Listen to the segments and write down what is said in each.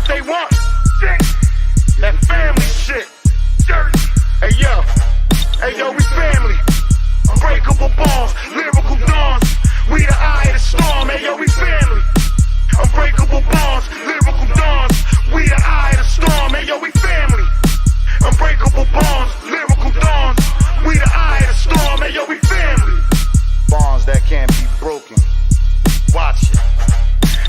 they want. Shit. That family shit. Dirt. Hey yo, we family. Unbreakable bonds, lyrical dawns. We the eye of the storm. Hey yo, we family. Unbreakable bonds, lyrical dawns. We the eye of the storm. Hey yo, we family. Unbreakable bonds, lyrical dawns. We the eye of the storm. Hey yo, we family. Bonds that can't be broken. Watch it.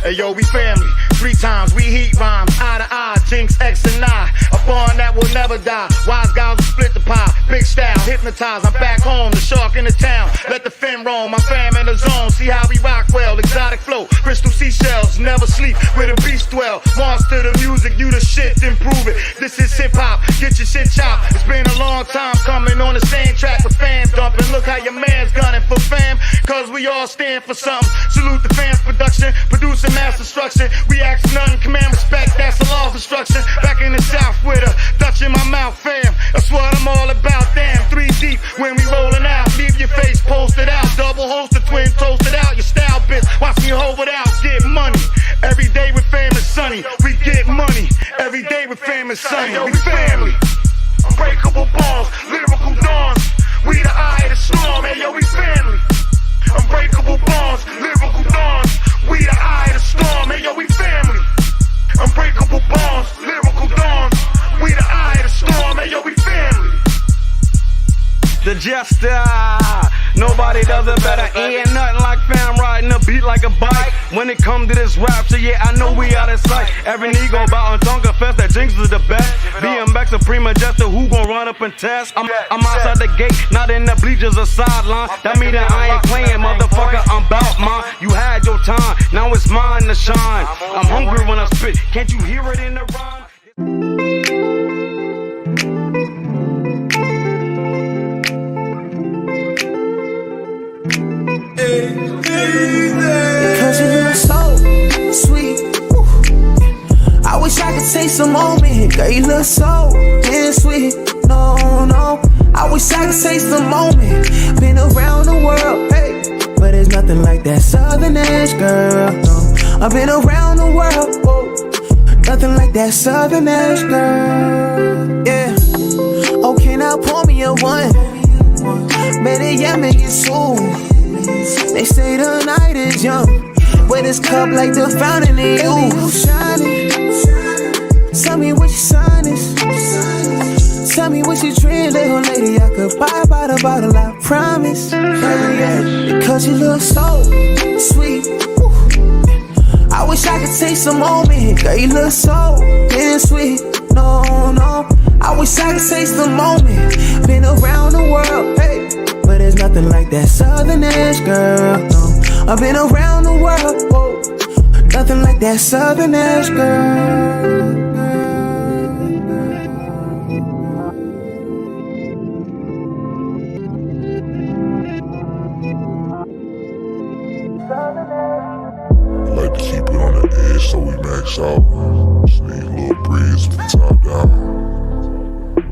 Hey yo, we family. 3 times we heat rhymes, eye to eye, Jinx, X and I. A bond that will never die. Wise guys will split the pie. Big style, hypnotized. I'm back home, the shark in the town. Let the fin roam, my fam in the zone. See how we rock well, exotic flow. Crystal seashells, never sleep where the beast dwell. Monster the music, you the shit, then prove it. This is hip hop, get your shit chopped. It's been a long time coming on the same track with fans dumping. Look how your man's gunning for fam, cause we all stand for something. Salute the fans production, producing mass destruction. We ask nothing, command respect, that's the law of instruction. Back in the south with a Dutch in my mouth, fam. That's what I'm all about, damn. 3 deep when we rolling out. Leave your face posted out. Double hosted, twin toasted out. Your style bitch, watch me hold it out. Get money. Every day with fam is sunny. We get money. Every day with fam is sunny. Yo, we family. Unbreakable bonds, lyrical dawns. We the eye of the storm. Hey yo, we family. Unbreakable bonds, lyrical dawns. We the eye of the storm. Hey yo, we family. Unbreakable bonds, lyrical dawns. We the eye of the storm. Hey yo, we family. The jester, nobody does it better. Ain't nothing like fam riding a beat like a bike. When it come to this rap shit, yeah, I know we out of sight. Every nigga bout and tongue confess that Jinx is the best. BMX supreme jester, who gon' run up and test? I'm outside the gate, not in the bleachers or sideline. That mean that I ain't playing, motherfucker, I'm bout mine. You had your time, now it's mine to shine. I'm hungry when I spit, can't you hear it in the rhyme? Cause you look so sweet. Woo. I wish I could take some moment. Girl, you look so damn sweet. No, I wish I could taste the moment. Been around the world, hey, but there's nothing like that Southern ass girl. No, I've been around the world, whoa. Nothing like that Southern ass girl. Yeah. Okay, now pour me a one. Better yeah, make it soon. They say the night is young, but it's cup like the fountain in you. Shining. Tell me what your sign is. Tell me what you drink, little lady. I could buy by the bottle, I promise. Yeah, because you look so sweet. Woo. I wish I could take some moment. Girl, you look so damn sweet. No, I wish I could taste the moment. Been around the world, hey, but there's nothing like that Southern ass girl. No, I've been around the world, whoa. Nothing like that Southern ass girl. Like to keep it on the edge so we max out. Sneak a little breeze from the top down.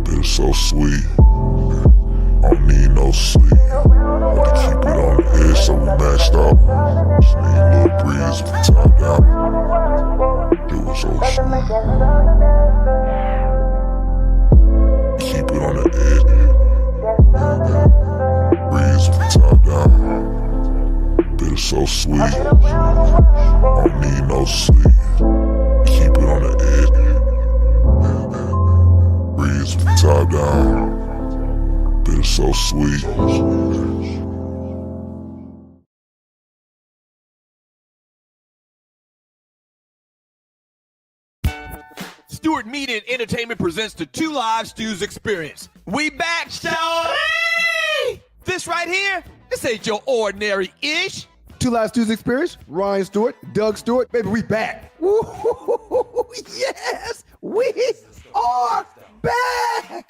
Been so sweet. I don't need no sleep. Like to keep it on the edge so we maxed out. Sneak a little breeze from the top down. It was so sweet. Keep it on the edge. Breeze from the top down. Been so sweet. I don't need no sleep. Keep it on the edge. Breeze from the top down. Been so sweet. Stewart Media and Entertainment presents the Two Live Stews Experience. We back, shawty! This right here, this ain't your ordinary-ish. Two Live Stews Experience, Ryan Stewart, Doug Stewart, baby, we back. Woo-hoo-hoo-hoo-hoo. Yes, we are back.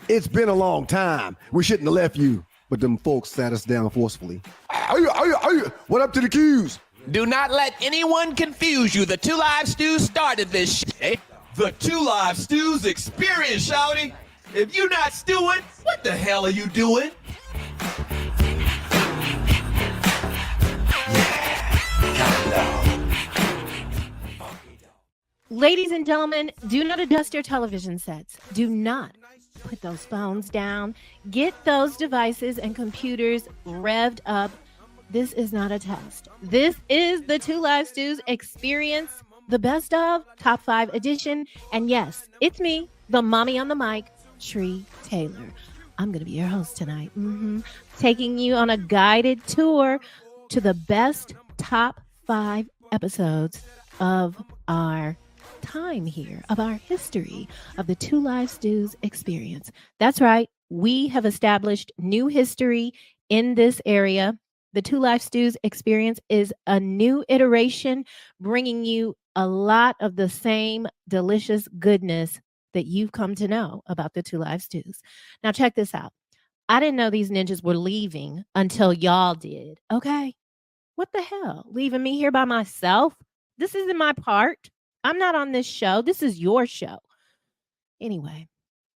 It's been a long time. We shouldn't have left you, but them folks sat us down forcefully. What up to the Q's? Do not let anyone confuse you. The Two Live Stews started this shit. The Two Live Stews Experience, shawty. If you're not stewing, what the hell are you doing? Ladies and gentlemen, do not adjust your television sets. Do not put those phones down. Get those devices and computers revved up. This is not a test. This is the Two Live Stews experience, the best of top 5 edition. And yes, it's me, the mommy on the mic, Tree Taylor. I'm going to be your host tonight. Taking you on a guided tour to the best top 5 episodes of our time here, of our history of the Two Live Stews experience. That's right. We have established new history in this area. The Two Live Stews experience is a new iteration, bringing you a lot of the same delicious goodness that you've come to know about the Two Live Stews. Now, check this out. I didn't know these ninjas were leaving until y'all did. Okay. What the hell? Leaving me here by myself? This isn't my part. I'm not on this show. This is your show. Anyway,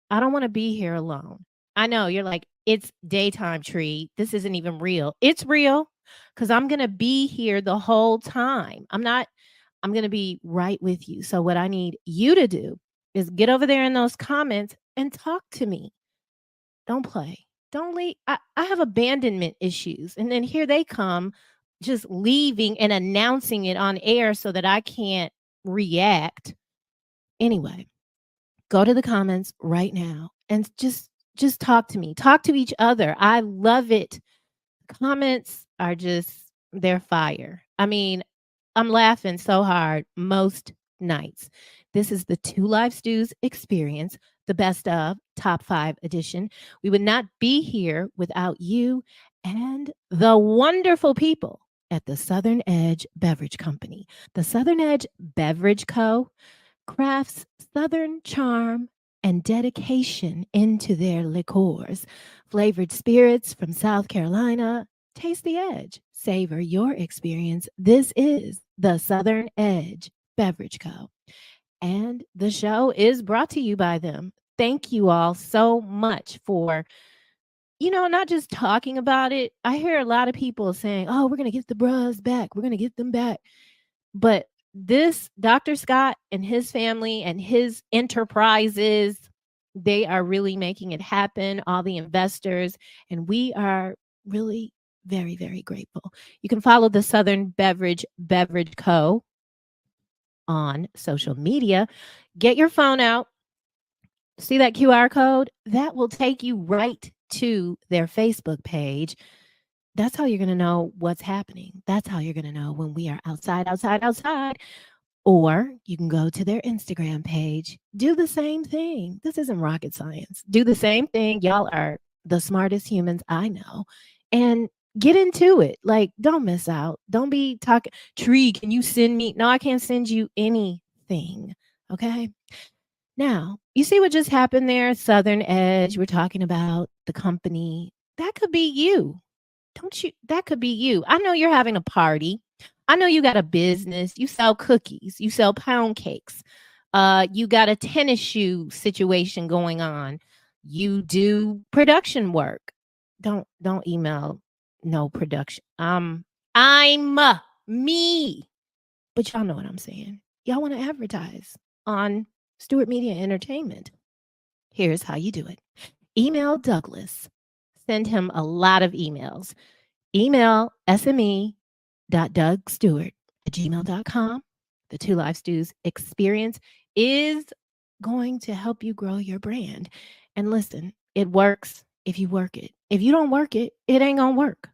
I don't want to be here alone. I know you're like, it's daytime, Tree. This isn't even real. It's real because I'm going to be here the whole time. I'm going to be right with you. So what I need you to do is get over there in those comments and talk to me. Don't play. Don't leave. I have abandonment issues. And then here they come just leaving and announcing it on air so that I can't react. Anyway, go to the comments right now and just talk to me. Talk to each other. I love it. Comments are they're fire. I mean, I'm laughing so hard most nights. This is the Two Live Stews experience, the best of top 5 edition. We would not be here without you and the wonderful people at the Southern Edge Beverage Company. The Southern Edge Beverage Co. crafts Southern charm and dedication into their liqueurs. Flavored spirits from South Carolina. Taste the edge. Savor your experience. This is the Southern Edge Beverage Co. And the show is brought to you by them. Thank you all so much for, not just talking about it. I hear a lot of people saying, oh, we're going to get the bros back. We're going to get them back. But this Dr. Scott and his family and his enterprises, they are really making it happen. All the investors, and we are really very, very grateful. You can follow the Southern Beverage Co. on social media. Get your phone out. See that QR code? That will take you right to their Facebook page. That's how you're going to know what's happening. That's how you're going to know when we are outside. Or you can go to their Instagram page. Do the same thing. This isn't rocket science. Do the same thing. Y'all are the smartest humans I know. And get into it. Like, don't miss out. Don't be talking, Tree, can you send me? No, I can't send you anything. Okay. Now, you see what just happened there? Southern Edge. We're talking about the company. That could be you. Don't you? That could be you. I know you're having a party. I know you got a business. You sell cookies. You sell pound cakes. You got a tennis shoe situation going on. You do production work. Don't email no production. I'm me. But y'all know what I'm saying. Y'all want to advertise on Stewart Media Entertainment. Here's how you do it. Email Douglas. Send him a lot of emails. Email sme.dougstewart@gmail.com. The Two Live Stews experience is going to help you grow your brand. And listen, it works if you work it. If you don't work it, it ain't going to work.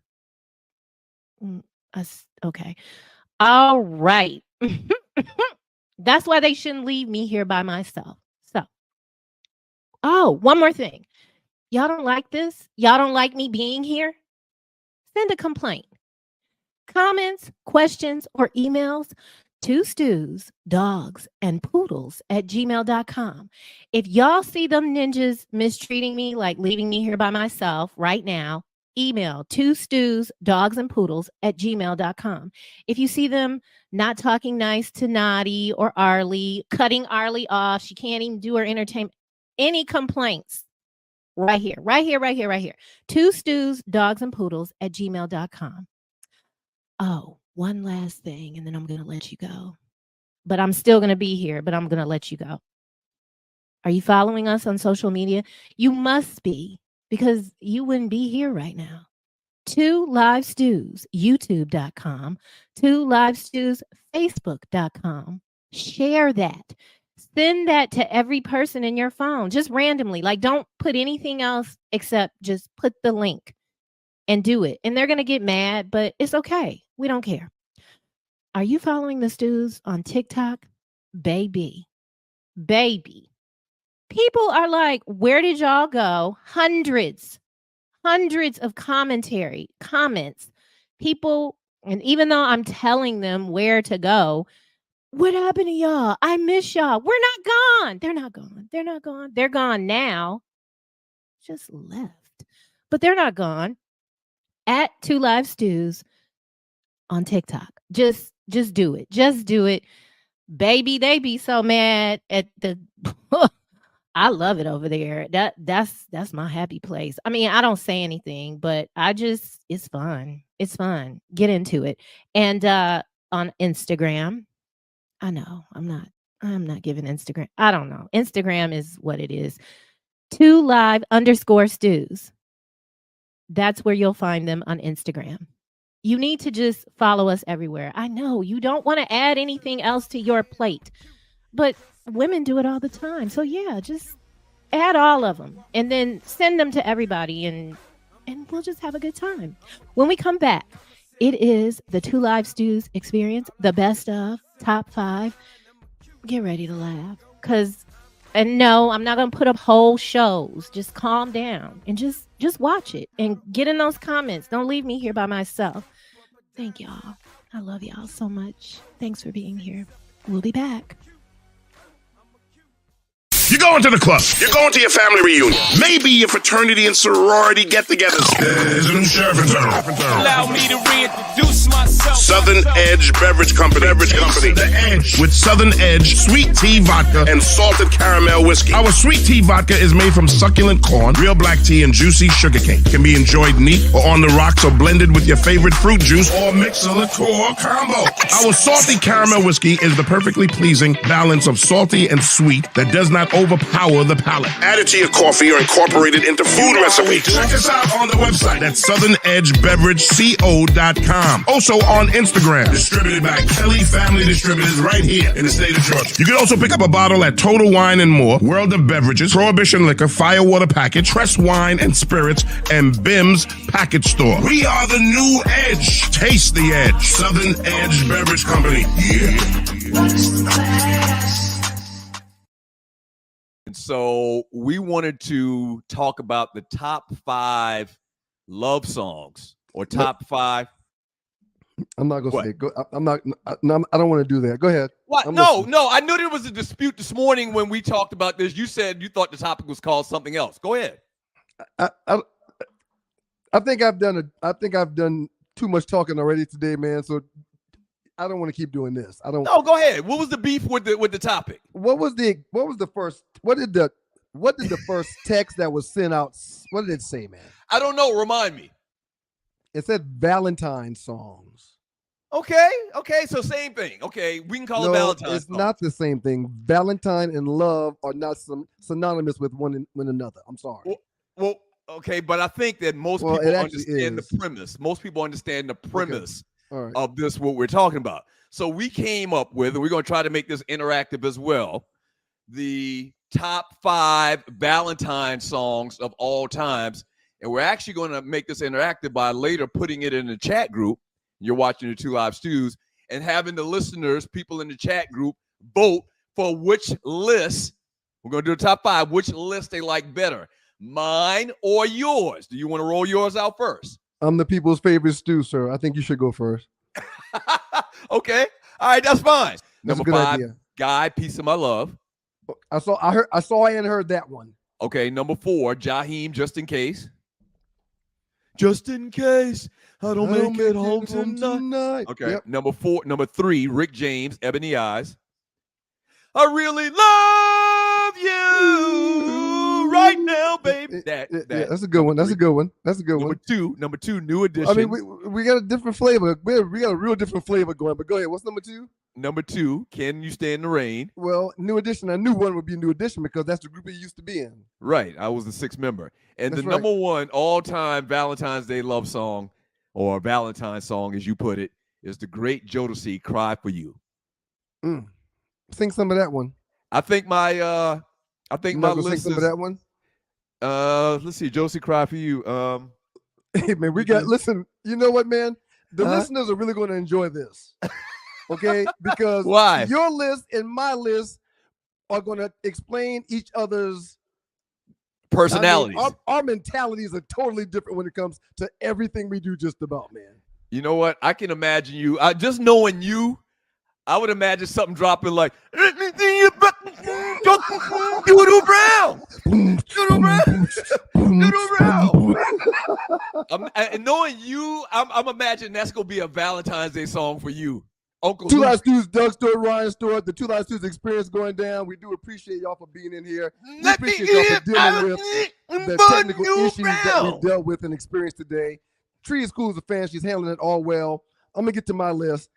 Okay. All right. That's why they shouldn't leave me here by myself. So, one more thing. Y'all don't like this? Y'all don't like me being here? Send a complaint. Comments, questions, or emails to stews, dogs, and poodles @gmail.com. If y'all see them ninjas mistreating me, like leaving me here by myself right now, email to stews, dogs, and poodles @gmail.com. If you see them not talking nice to Noddy or Arlie, cutting Arlie off, she can't even do her entertainment, any complaints, right here. To stews, dogs, and poodles @gmail.com. Oh, one last thing, and then I'm going to let you go. but I'm still going to be here, but I'm going to let you go. Are you following us on social media? You must be, because you wouldn't be here right now. 2 Live Stews, youtube.com. 2 Live Stews, facebook.com. Share that. Send that to every person in your phone, just randomly. Like, don't put anything else except just put the link and do it. And they're going to get mad, but it's okay. We don't care. Are you following the Stews on TikTok? Baby. People are like, where did y'all go? Hundreds of comments. People, and even though I'm telling them where to go, what happened to y'all? I miss y'all. We're not gone. They're not gone. They're gone now. Just left. But they're not gone. At 2 Live Stews on TikTok. Just do it. Just do it. Baby, they be so mad at the I love it over there. That's my happy place. I mean, I don't say anything, but it's fun. It's fun. Get into it. And on Instagram, I know I'm not giving Instagram. I don't know. Instagram is what it is. 2live_stews. That's where you'll find them on Instagram. You need to just follow us everywhere. I know you don't want to add anything else to your plate, but women do it all the time. So yeah, just add all of them and then send them to everybody and we'll just have a good time. When we come back, it is the 2 Live Stews experience, the best of top 5. Get ready to laugh. And no, I'm not going to put up whole shows. Just calm down and just watch it and get in those comments. Don't leave me here by myself. Thank y'all. I love y'all so much. Thanks for being here. We'll be back. You're going to the club. You're going to your family reunion. Maybe your fraternity and sorority get-togethers. There's a new sheriff in town. Allow me to reintroduce myself. Southern Edge Beverage Company. The Edge. With Southern Edge sweet tea vodka and salted caramel whiskey. Our sweet tea vodka is made from succulent corn, real black tea, and juicy sugarcane. Can be enjoyed neat or on the rocks or blended with your favorite fruit juice or mix a liqueur combo. Our salty caramel whiskey is the perfectly pleasing balance of salty and sweet that does not overpower the palate. Added to your coffee or incorporated into food recipes. Check us out on the website. That's southernedgebeverageco.com. Also on Instagram. Distributed by Kelly Family Distributors right here in the state of Georgia. You can also pick up a bottle at Total Wine and More, World of Beverages, Prohibition Liquor, Firewater Package, Press Wine and Spirits, and Bim's Package Store. We are the new Edge. Taste the Edge. Southern Edge Beverage Company. Yeah. And so we wanted to talk about the top 5 love songs or top 5. I'm not going to say it. I'm not. No, I don't want to do that. Go ahead. What? No. I knew there was a dispute this morning when we talked about this. You said you thought the topic was called something else. Go ahead. I think I've done too much talking already today, man. So I don't want to keep doing this. I don't. No, go ahead. What was the beef with the topic? What did the first text that was sent out? What did it say, man? I don't know. Remind me. It said Valentine songs. Okay. So same thing. Okay, we can call it Valentine. It's not the same thing. Valentine and love are not synonymous with one another. I'm sorry. Well, okay, but I think that most people understand the premise. Most people understand the premise of this, what we're talking about. So we came up with, and we're going to try to make this interactive as well, the top 5 Valentine songs of all times. And we're actually going to make this interactive by later putting it in the chat group. You're watching the 2 Live Stews and having the listeners, people in the chat group, vote for which list. We're going to do the top 5, which list they like better, mine or yours. Do you want to roll yours out first? I'm the people's favorite stew, sir. I think you should go first. Okay. All right. That's fine. That's Number a good 5, idea. Guy, Piece of My Love. I saw and heard that one. Okay. Number 4, Jaheim, Just in Case. Just in case I don't make it home tonight. Okay. Yep. Number 3, Rick James, Ebony Eyes. I really love you right now, baby. That's a good one. That's a good one. That's a good one. Number two, New Edition. I mean, we got a different flavor. We got a real different flavor going. But go ahead. What's number 2? Number 2, Can You Stand the Rain? Well, New Edition. I knew one would be New Edition because that's the group he used to be in. Right. I was the 6th member. And That's the number 1 all-time Valentine's Day love song, or Valentine's song, as you put it, is the great Jodeci, Cry for You. Sing some of that one. I think my list sing some of that one. Let's see, Jodeci, Cry for You. Hey man, listen, you know what, man? The listeners are really going to enjoy this. Okay? Because why? Your list and my list are going to explain each other's personalities. I mean, our mentalities are totally different when it comes to everything we do, just about, man. You know what? I can imagine you. Just knowing you, I would imagine something dropping like Doodle Brown. Doodle Brown. Doodle Brown. And knowing you, I'm imagining that's gonna be a Valentine's Day song for you. Uncle Two Live Stews, Doug Stewart, Ryan Stewart, the Two Live Stews experience going down. We do appreciate y'all for being in here. We appreciate y'all for dealing with the technical issues that we dealt with and experienced today. Tree is cool as a fan. She's handling it all well. I'm going to get to my list.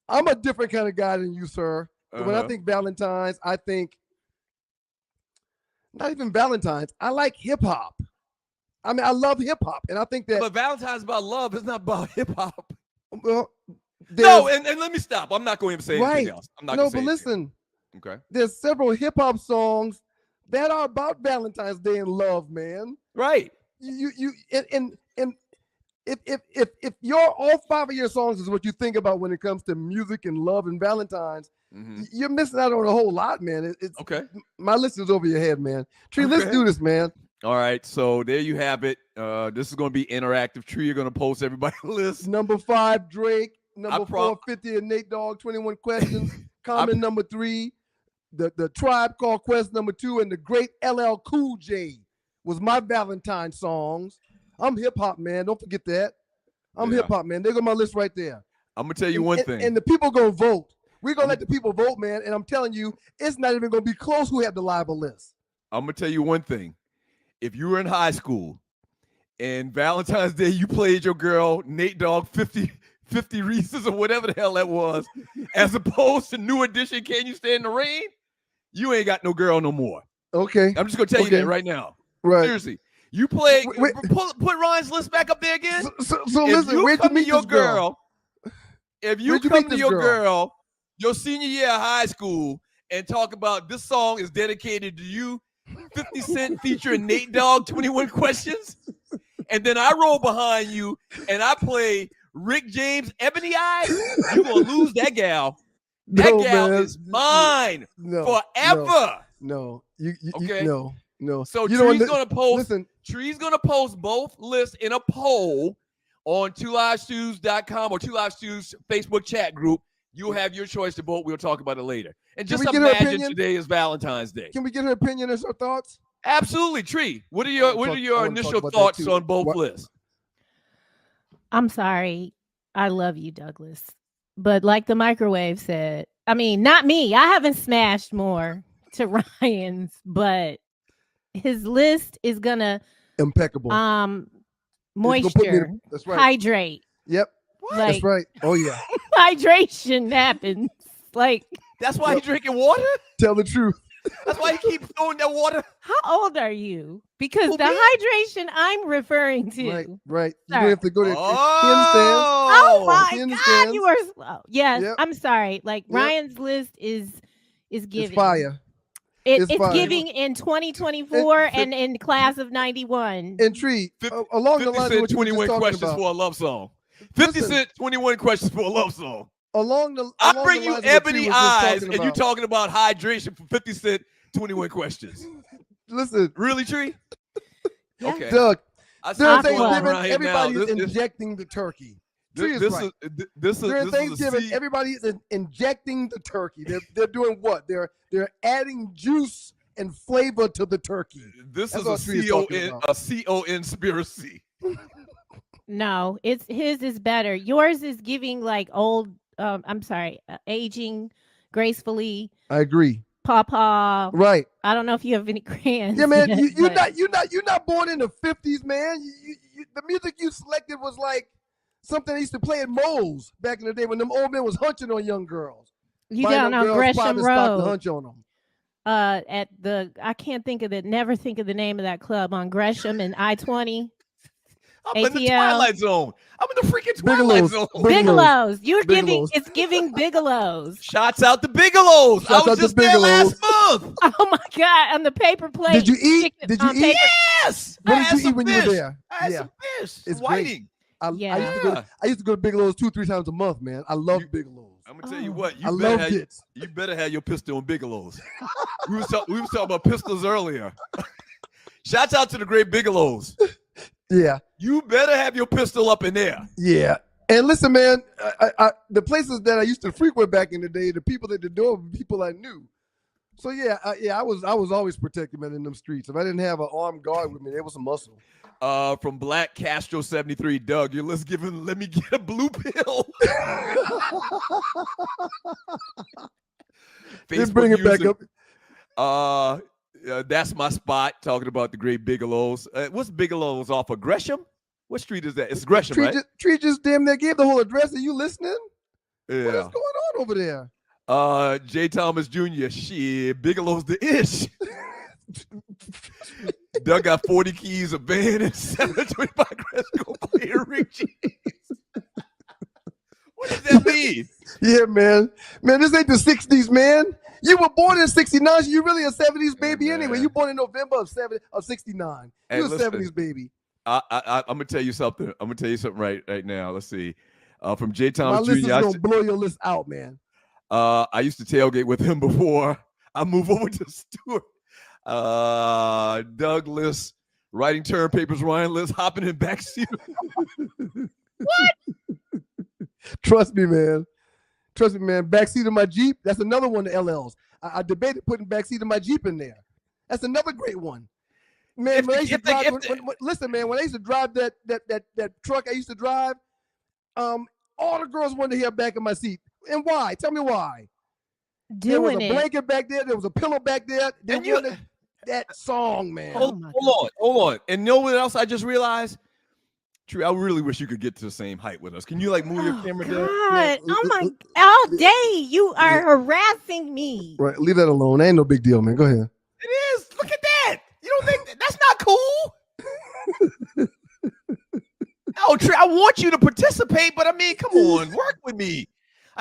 I'm a different kind of guy than you, sir. When I think Valentine's, I think not even Valentine's. I like hip-hop. I mean, I love hip-hop. And I think that— But Valentine's about love. It's not about hip-hop. Well— No, and let me stop. I'm not going to say anything else. I'm not going to say listen. Anything. Okay. There's several hip-hop songs that are about Valentine's Day and love, man. Right. If your all 5 of your songs is what you think about when it comes to music and love and Valentine's, you're missing out on a whole lot, man. It's okay. My list is over your head, man. Tree, let's do this, man. All right, so there you have it. This is going to be interactive. Tree, you're going to post everybody's list. Number 5, Drake. Number 4, 50 and Nate Dogg, 21 Questions. Common number 3. The Tribe Called Quest number 2, and the great LL Cool J was my Valentine's songs. I'm hip hop, man. Don't forget that. I'm hip hop, man. They go my list right there. I'm gonna tell you one thing. And the people gonna vote. We're gonna let the people vote, man. And I'm telling you, it's not even gonna be close who have the liable list. I'm gonna tell you one thing. If you were in high school and Valentine's Day you played your girl Nate Dogg 50 Reese's or whatever the hell that was, as opposed to New Edition, Can You Stand the Rain? You ain't got no girl no more. Okay. I'm just gonna tell you that right now. Right. Seriously. You play. Put Ryan's list back up there again. So listen, where'd you meet your girl? If you come to your girl, your senior year of high school, and talk about this song is dedicated to you, 50 Cent featuring Nate Dogg, 21 Questions, and then I roll behind you and I play Rick James, Ebony Eyes, you're gonna lose that gal. That gal is mine forever. No. Okay. No. So Tree's gonna post. Listen. Tree's gonna post both lists in a poll on 2livestews.com or 2livestews Facebook chat group. You'll have your choice to vote. We'll talk about it later. And just imagine today is Valentine's Day. Can we get her opinion and her thoughts? Absolutely, Tree. What are your initial thoughts on both lists? I'm sorry. I love you, Douglas. But like the microwave said, I mean, not me. I haven't smashed more to Ryan's, but his list is gonna impeccable. Moisture. That's right. Hydrate. Yep. Like, that's right. Oh yeah. Hydration happens. Like that's why he's drinking water. Tell the truth. That's why he keeps throwing that water. How old are you? Because the hydration I'm referring to. Right. You don't have to go there. Oh my God, you are slow. Yes, I'm sorry. Like Ryan's list is giving. It's fire. It's giving in 2024 and in class of 91. And Tree, along the lines of what 21 questions for a love song. 50 Cent, 21 questions for a love song. I bring you Ebony Eyes, and you're talking about hydration for 50 Cent, 21 questions. Listen. Really, Tree? Yeah. Okay. Doug, during Thanksgiving, everybody's injecting the turkey. During Thanksgiving, everybody's injecting the turkey. They're doing what? They're adding juice and flavor to the turkey. This is a conspiracy. No, his is better. Yours is giving like old. Aging gracefully. I agree. Pawpaw. Right. I don't know if you have any crayons. Yeah, man. yet, You're not born in the 50s, man. The music you selected was like something they used to play at Moe's back in the day when them old men was hunching on young girls. You down on Gresham Road. To hunch on them. At the never think of the name of that club on Gresham and I-20. I'm in the Twilight Zone. I'm in the freaking Twilight Zone. Bigelow's. It's giving Bigelow's. Shouts out to Bigelow's. I was just there last month. Oh my God. On the paper plate. Did you eat? Yes. What did you eat when you were there? I had some fish. It's whiting. I used to go to Bigelow's 2-3 times a month, man. I love Bigelow's. I'm gonna tell you what. You better have your pistol on Bigelow's. we was talking about pistols earlier. Shouts out to the great Bigelow's. Yeah. You better have your pistol up in there. Yeah. And listen, man, the places that I used to frequent back in the day, the people at the door were people I knew. So I was always protected, man, in them streets. If I didn't have an armed guard with me, there was some muscle. From Black Castro 73, Doug, let me get a blue pill. Just bring it back up. That's my spot, talking about the great Bigelow's. What's Bigelow's off of Gresham? What street is that? It's Gresham, right? Tree just damn near gave the whole address. Are you listening? Yeah. What is going on over there? J. Thomas Jr., shit, Bigelow's the ish. Doug got 40 keys, a band, and 725 Cresco player Rick Cheese. What does that mean? Yeah, man. Man, this ain't the 60s, man. You were born in 69, so you're really a 70s baby anyway. You born in November of 69. You're a 70s baby. I'm gonna tell you something. I'm gonna tell you something right now. Let's see. From J. Thomas Jr. My list is gonna blow your list out, man. I used to tailgate with him before I moved over to Stewart. Douglas writing term papers, Ryan List hopping in backseat. What? Trust me, man. Backseat of my Jeep. That's another one of LLs. I debated putting backseat of my Jeep in there. That's another great one. Man, listen, man. When I used to drive that truck I used to drive, all the girls wanted to hear back in my seat. And why? Tell me why. There was a blanket back there. There was a pillow back there. They wanted that song, man. Hold on. And you know what else I just realized? Tree, I really wish you could get to the same height with us. Can you move your camera down? God. Oh my! All day you are harassing me. Right, leave that alone. Ain't no big deal, man. Go ahead. It is. Look at that. You don't think that's not cool? No, Tree, I want you to participate, but I mean, come on, work with me.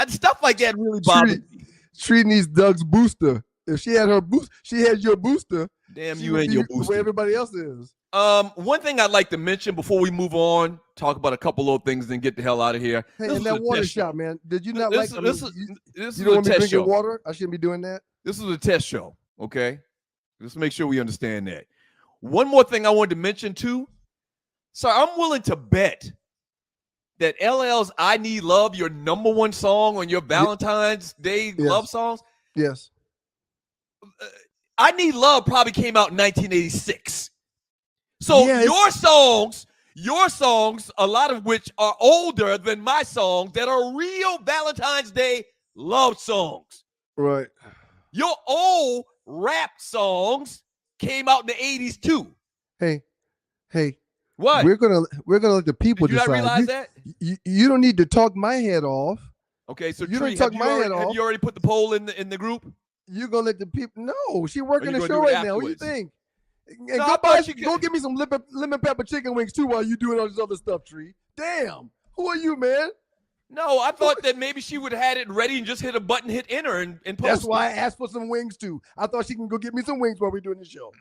Stuff like that really bothers me. Tree needs Doug's booster. If she had her boost, she had your booster. Damn you and your booster. Where everybody else is. One thing I'd like to mention before we move on, talk about a couple of things, then get the hell out of here. Hey, and that water shot, man. Did you not this like? This you don't want me drinking water? I shouldn't be doing that. This is a test show, okay? Let's make sure we understand that. One more thing I wanted to mention too. So I'm willing to bet that LL's "I Need Love," your number one song on your Valentine's Day love songs. Yes. "I Need Love" probably came out in 1986. So your songs, a lot of which are older than my songs that are real Valentine's Day love songs. Right. Your old rap songs came out in the 80s too. Hey. What? We're gonna let the people decide. Did you not realize that? You don't need to talk my head off. Okay, so you Tree, don't talk my head off. Have you already put the poll in the group? You're gonna let the people. No, she working the show right now. What do you think? And no, go get me some lemon pepper chicken wings too while you doing all this other stuff, Tree. Damn, who are you, man? No, I thought that maybe she would have had it ready and just hit a button, hit enter, and post. That's why I asked for some wings too. I thought she can go get me some wings while we're doing the show.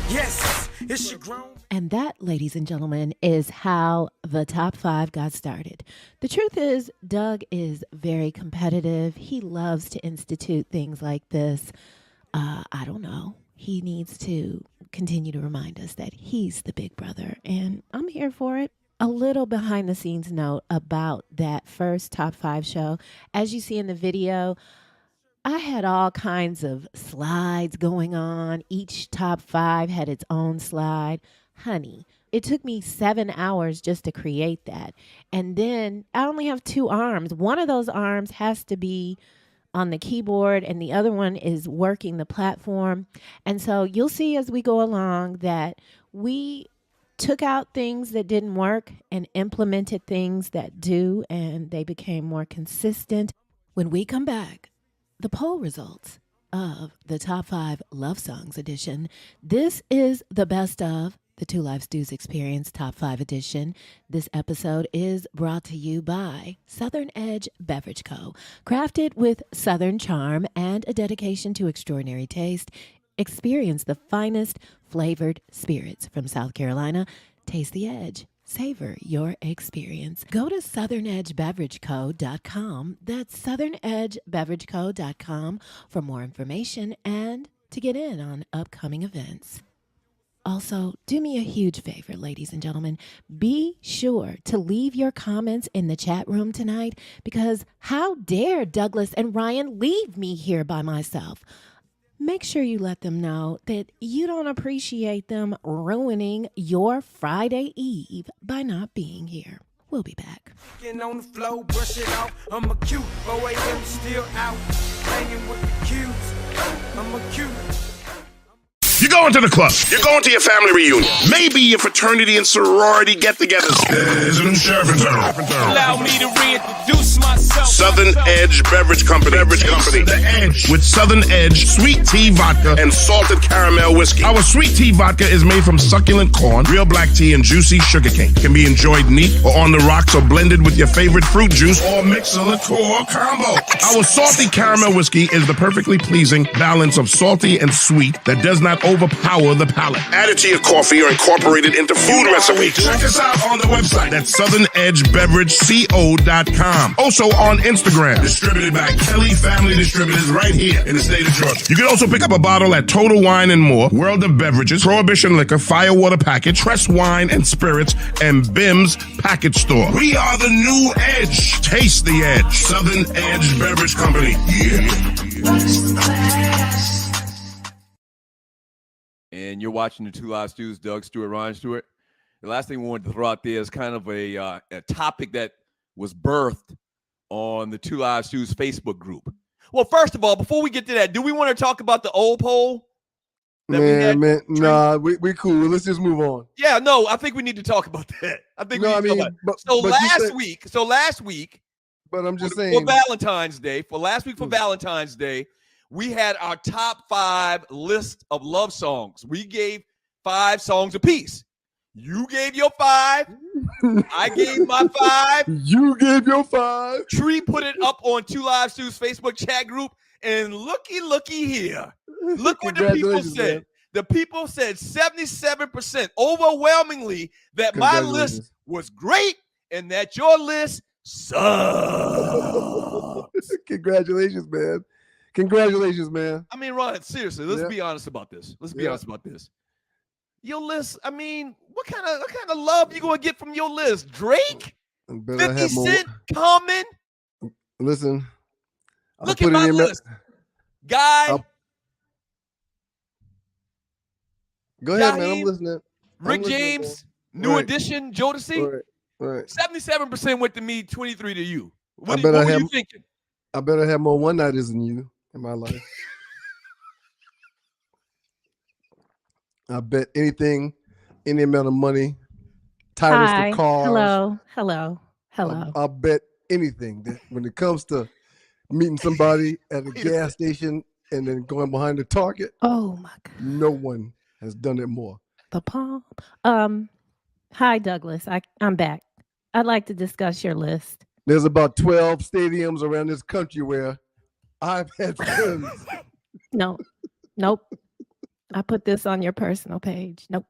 Yes, is she grown? And that, ladies and gentlemen, is how the top 5 got started. The truth is, Doug is very competitive. He loves to institute things like this. I don't know. He needs to continue to remind us that he's the big brother, and I'm here for it. A little behind the scenes note about that first top 5 show. As you see in the video, I had all kinds of slides going on. Each top 5 had its own slide. Honey, it took me 7 hours just to create that. And then I only have 2 arms. One of those arms has to be on the keyboard, and the other one is working the platform. And so you'll see as we go along that we took out things that didn't work and implemented things that do, and they became more consistent. When we come back, the poll results of the Top 5 Love Songs edition. This is the best of the Two Live Stews Experience Top 5 edition. This episode is brought to you by Southern Edge Beverage Co. Crafted with Southern charm and a dedication to extraordinary taste, experience the finest flavored spirits from South Carolina. Taste the edge. Savor your experience. Go to southernedgebeverageco.com. That's southernedgebeverageco.com for more information and to get in on upcoming events. Also, do me a huge favor, ladies and gentlemen. Be sure to leave your comments in the chat room tonight, because how dare Douglas and Ryan leave me here by myself? Make sure you let them know that you don't appreciate them ruining your Friday Eve by not being here. We'll be back. Getting on the floor, brush it off. I'm a cute boy, I'm still out. Hanging with the cutes. I'm a cute. You're going to the club. You're going to your family reunion. Maybe your fraternity and sorority get-togethers. There's a new sheriff in town. Allow me to reintroduce myself. Southern Edge Beverage Company. The Edge. With Southern Edge sweet tea vodka and salted caramel whiskey. Our sweet tea vodka is made from succulent corn, real black tea, and juicy sugarcane. Can be enjoyed neat or on the rocks or blended with your favorite fruit juice or mix a liqueur combo. Our salty caramel whiskey is the perfectly pleasing balance of salty and sweet that does not overpower the palate. Add it to your coffee or incorporate it into food recipes. Check us out on the website at southernedgebeverageco.com. Also on Instagram. Distributed by Kelly Family Distributors right here in the state of Georgia. You can also pick up a bottle at Total Wine and More, World of Beverages, Prohibition Liquor, Firewater Package, Press Wine and Spirits, and Bim's Package Store. We are the new Edge. Taste the edge. Southern Edge Beverage Company. Yeah. And you're watching the Two Live Stews, Doug Stewart, Ryan Stewart. The last thing we wanted to throw out there is kind of a topic that was birthed on the Two Live Stews Facebook group. Well, first of all, before we get to that, do we want to talk about the old poll? Man, nah, we cool. Let's just move on. Yeah, no, I think we need to talk about that. Last week, but I'm just saying, for Valentine's Day, Valentine's Day, we had our top 5 list of love songs. We gave 5 songs apiece. You gave your 5. I gave my 5. You gave your 5. Tree put it up on Two Live Stews Facebook chat group. And looky here. Look what the people said. Man. The people said 77% overwhelmingly that my list was great and that your list sucks. Congratulations, man. I mean, Ron, seriously, let's be honest about this. Your list, I mean, what kind of love you gonna get from your list? Drake? 50 Cent Common? Listen. Look at my list. Guy. Go ahead, man. I'm listening. Rick James, New Edition, Jodeci. Right. 77% went to me, 23 to you. What were you thinking? I better have more one-nighters than you in my life. I bet anything, any amount of money, titles to cars. Hello. I'll bet anything that when it comes to meeting somebody at a gas station and then going behind the Target. Oh my God. No one has done it more. The palm. Hi, Douglas. I'm back. I'd like to discuss your list. There's about 12 stadiums around this country where I've had friends. Nope. I put this on your personal page. Nope.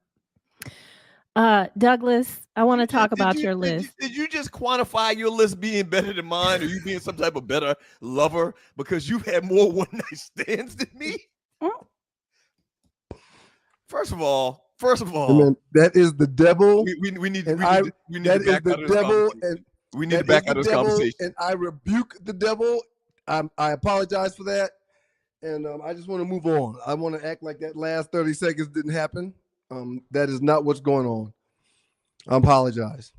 Douglas, I want to talk about your list. Did you just quantify your list being better than mine, or you being some type of better lover because you've had more one-night stands than me? First of all, man, that is the devil. We need to back out of this conversation. We need to back out of this conversation. And I rebuke the devil. I apologize for that. And I just want to move on. I want to act like that last 30 seconds didn't happen. That is not what's going on. I apologize.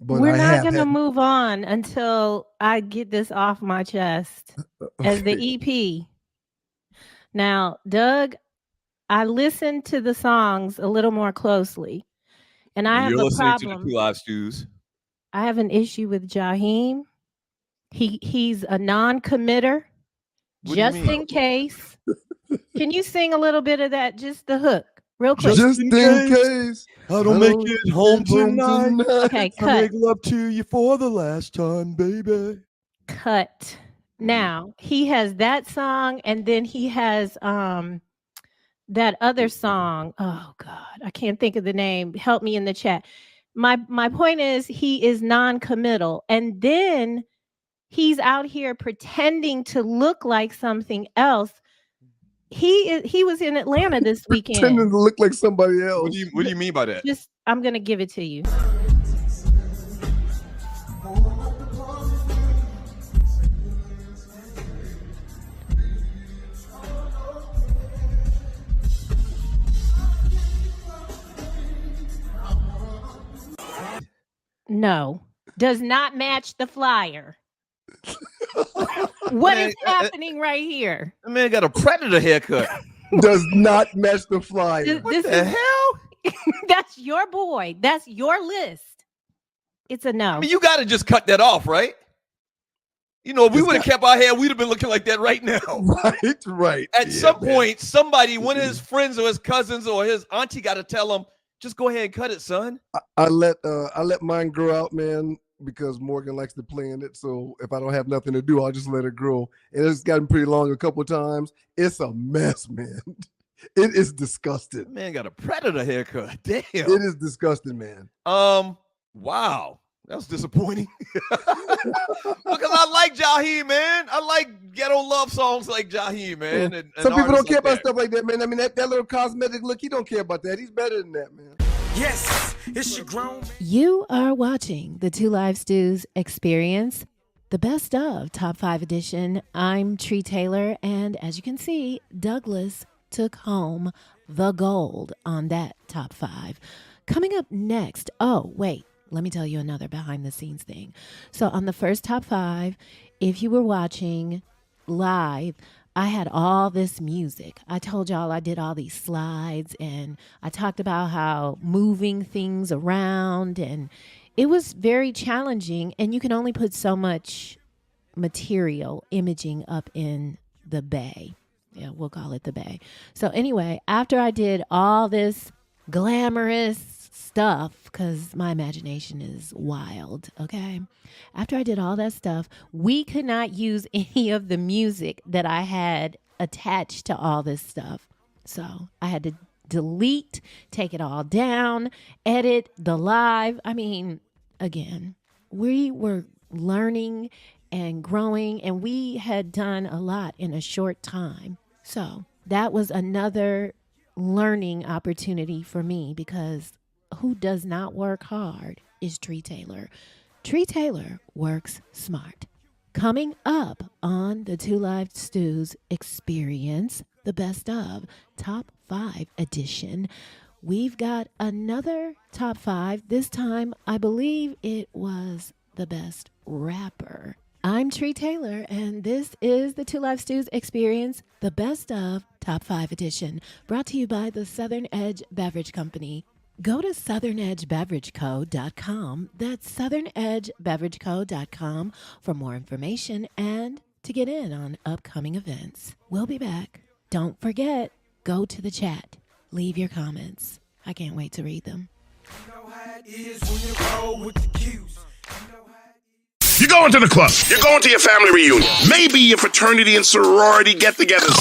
but we're not going to move on until I get this off my chest as the EP. Now, Doug, I listened to the songs a little more closely, and I have a problem. To the Two Live Stews. I have an issue with Jaheim. He's a non-committer, just in case. Can you sing a little bit of that? Just the hook, real quick. Just in case I don't make it home tonight. Okay, I make love to you for the last time, baby. Cut. Now he has that song, and then he has that other song. Oh God, I can't think of the name. Help me in the chat. My point is he is non-committal, and then he's out here pretending to look like something else. He was in Atlanta this weekend. Pretending to look like somebody else. What do you mean by that? Just I'm gonna give it to you. No, does not match the flyer. What is happening right here? That man got a predator haircut. Does not match the flyer. What the hell? That's your boy. That's your list. It's a no. I mean, you got to just cut that off, right? You know, if we would have kept our hair, we'd have been looking like that right now. Right. At some point, somebody, one of his friends or his cousins or his auntie got to tell him, just go ahead and cut it, son. I let mine grow out, man, because Morgan likes to play in it. So if I don't have nothing to do, I'll just let it grow. And it's gotten pretty long a couple of times. It's a mess, man. It is disgusting. Man got a predator haircut. Damn. It is disgusting, man. Wow. That was disappointing. Because I like Jaheim, man. I like ghetto love songs like Jaheim, man. Yeah. And some people don't care about stuff like that, man. I mean, that little cosmetic look, he don't care about that. He's better than that, man. Yes, it's your grown. You are watching the Two Live Stews Experience, the best of Top 5 edition. I'm Tree Taylor, and as you can see, Douglas took home the gold on that Top 5. Coming up next, oh, wait. Let me tell you another behind the scenes thing. So on the first Top 5, if you were watching live, I had all this music. I told y'all I did all these slides, and I talked about how moving things around, and it was very challenging, and you can only put so much material imaging up in the bay. Yeah, we'll call it the bay. So anyway, after I did all this glamorous stuff, because my imagination is wild, okay? After I did all that stuff, we could not use any of the music that I had attached to all this stuff. So I had to delete, take it all down, edit the live. I mean, again, we were learning and growing, and we had done a lot in a short time. So that was another learning opportunity for me, because who does not work hard is Tree Taylor. Tree Taylor works smart. Coming up on the Two Live Stews Experience, the best of Top 5 edition, we've got another Top 5. This time, I believe it was the best rapper. I'm Tree Taylor, and this is the Two Live Stews Experience, the best of Top 5 edition, brought to you by the Southern Edge Beverage Company. Go to southernedgebeverageco.com. That's southernedgebeverageco.com for more information and to get in on upcoming events. We'll be back. Don't forget, go to the chat. Leave your comments. I can't wait to read them. You know how it is when you roll with the Q's. You're going to the club. You're going to your family reunion. Maybe your fraternity and sorority get-togethers.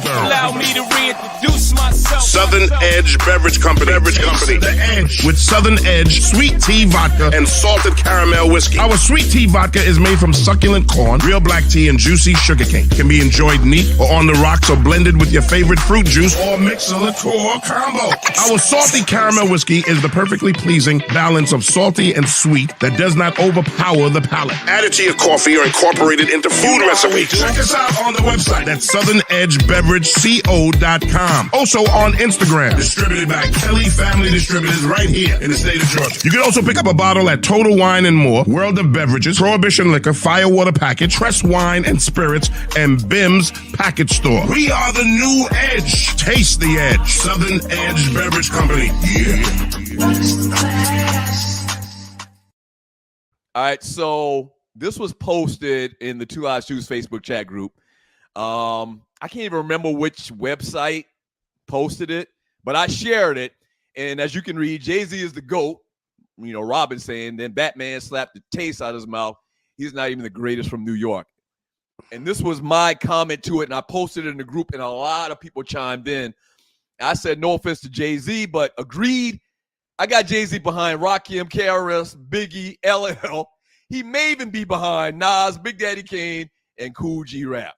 Allow me to reintroduce myself. Southern Edge Beverage Company. The Edge. With Southern Edge sweet tea vodka and salted caramel whiskey. Our sweet tea vodka is made from succulent corn, real black tea, and juicy sugarcane. Can be enjoyed neat or on the rocks or blended with your favorite fruit juice or mix a liqueur combo. Our salty caramel whiskey is the perfectly pleasing balance of salty and sweet that does not overpower overpower the palate. Add it to your coffee or incorporate it into food recipes. Check us out on the website at southernedgebeverageco.com. Also on Instagram. Distributed by Kelly Family Distributors right here in the state of Georgia. You can also pick up a bottle at Total Wine and More, World of Beverages, Prohibition Liquor, Firewater Package, Tress Wine and Spirits, and Bim's Package Store. We are the new edge. Taste the edge. Southern Edge Beverage Company. Yeah. All right, so this was posted in the Two Live Stews Facebook chat group. I can't even remember which website posted it, but I shared it. And as you can read, Jay-Z is the GOAT. You know, Robin saying, then Batman slapped the taste out of his mouth. He's not even the greatest from New York. And this was my comment to it, and I posted it in the group, and a lot of people chimed in. I said, no offense to Jay-Z, but agreed. I got Jay-Z behind Rakim, KRS, Biggie, LL. He may even be behind Nas, Big Daddy Kane, and Cool G Rap.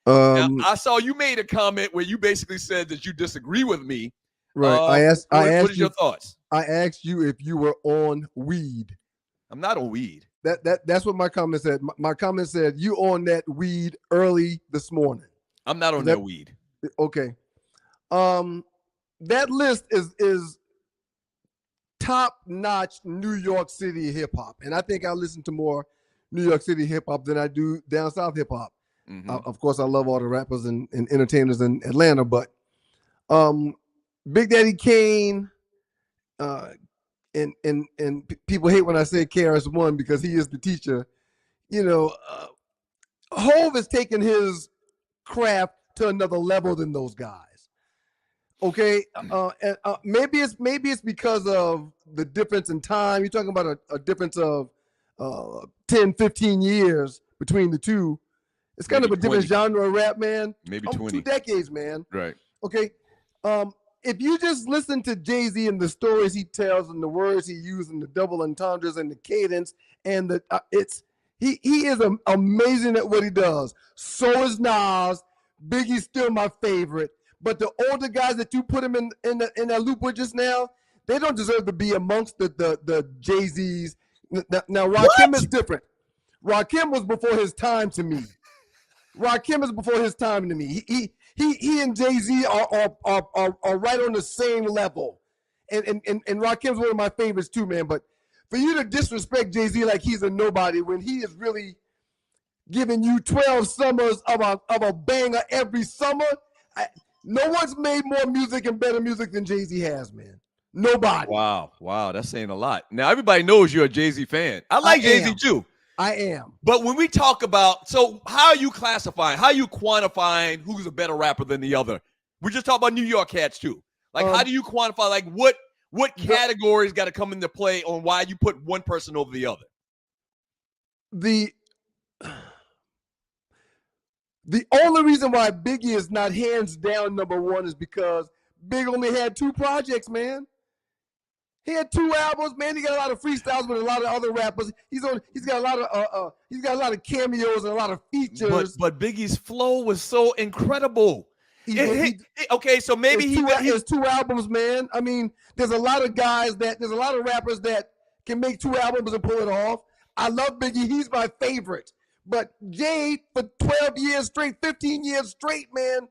Now, I saw you made a comment where you basically said that you disagree with me. Right. What is your thoughts? I asked you if you were on weed. I'm not on weed. That's what my comment said. My comment said you on that weed early this morning. I'm not on that weed. Okay. That list is top-notch New York City hip-hop. And I think I listen to more New York City hip-hop than I do down south hip-hop. Mm-hmm. Of course, I love all the rappers and entertainers in Atlanta, but Big Daddy Kane, and people hate when I say KRS-One because he is the teacher. You know, Hov has taken his craft to another level than those guys. Okay, maybe it's because of the difference in time. You're talking about a difference of 10, 15 years between the two. It's kind of a different genre of rap, man. Maybe 20. 2 decades, man. Right. Okay. If you just listen to Jay-Z and the stories he tells and the words he uses and the double entendres and the cadence and he is amazing at what he does. So is Nas. Biggie's still my favorite. But the older guys that you put him in that loop with just now, they don't deserve to be amongst the Jay-Z's. Now Rakim is different. Rakim was before his time to me. He and Jay-Z are right on the same level. And Rakim's one of my favorites too, man. But for you to disrespect Jay-Z like he's a nobody when he is really giving you 12 summers of a banger every summer, no one's made more music and better music than Jay-Z has, man. Nobody. Wow, that's saying a lot. Now, everybody knows you're a Jay-Z fan. I like Jay-Z too. I am. But when we talk about, so how are you classifying, how are you quantifying who's a better rapper than the other? We just talk about New York cats too. Like, how do you quantify, like, what categories got to come into play on why you put one person over the other? The only reason why Biggie is not hands down number one is because Big only had 2 projects, man. He had 2 albums, man. He got a lot of freestyles with a lot of other rappers. He's got a lot of cameos and a lot of features. But Biggie's flow was so incredible. Okay, so maybe he has 2 albums, man. I mean, there's a lot of rappers that can make 2 albums and pull it off. I love Biggie. He's my favorite. But Jay, for 12 years straight, 15 years straight, man,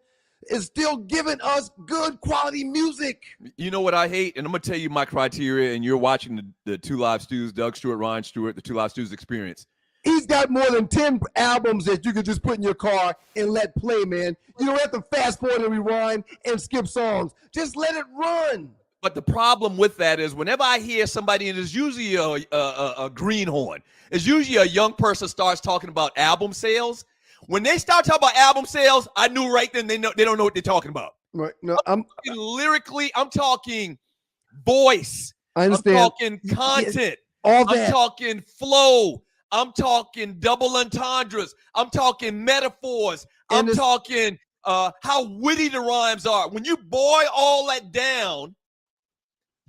is still giving us good quality music. You know what I hate? And I'm going to tell you my criteria, and you're watching the Two Live Stews, Doug Stewart, Ryan Stewart, the Two Live Stews experience. He's got more than 10 albums that you can just put in your car and let play, man. You don't have to fast forward and rewind and skip songs. Just let it run. But the problem with that is whenever I hear somebody, and it's usually a greenhorn, it's usually a young person starts talking about album sales. When they start talking about album sales, I knew right then they don't know what they're talking about. Right. No, I'm talking lyrically, I'm talking voice. I understand. I'm talking content. All that. I'm talking flow. I'm talking double entendres. I'm talking metaphors. I'm talking how witty the rhymes are. When you boil all that down,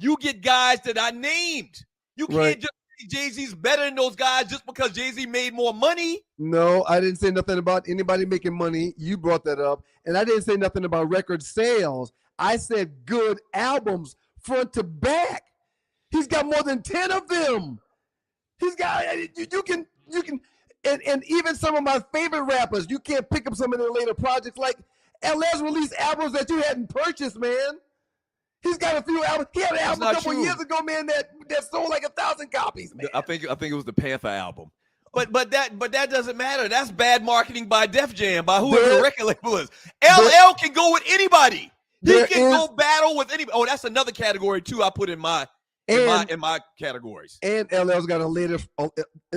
you get guys that I named. You can't just say Jay-Z's better than those guys just because Jay-Z made more money. No, I didn't say nothing about anybody making money. You brought that up. And I didn't say nothing about record sales. I said good albums front to back. He's got more than 10 of them. He's got you can and even some of my favorite rappers, you can't pick up some of their later projects. Like LL's released albums that you hadn't purchased, man. He's got a few albums. He had an album a couple years ago, man, that sold like 1,000 copies, man. I think it was the Panther album. But that doesn't matter. That's bad marketing by Def Jam, by whoever the record label is. LL can go with anybody. He can go battle with anybody. Oh, that's another category too. I put in my categories. And LL's got a later.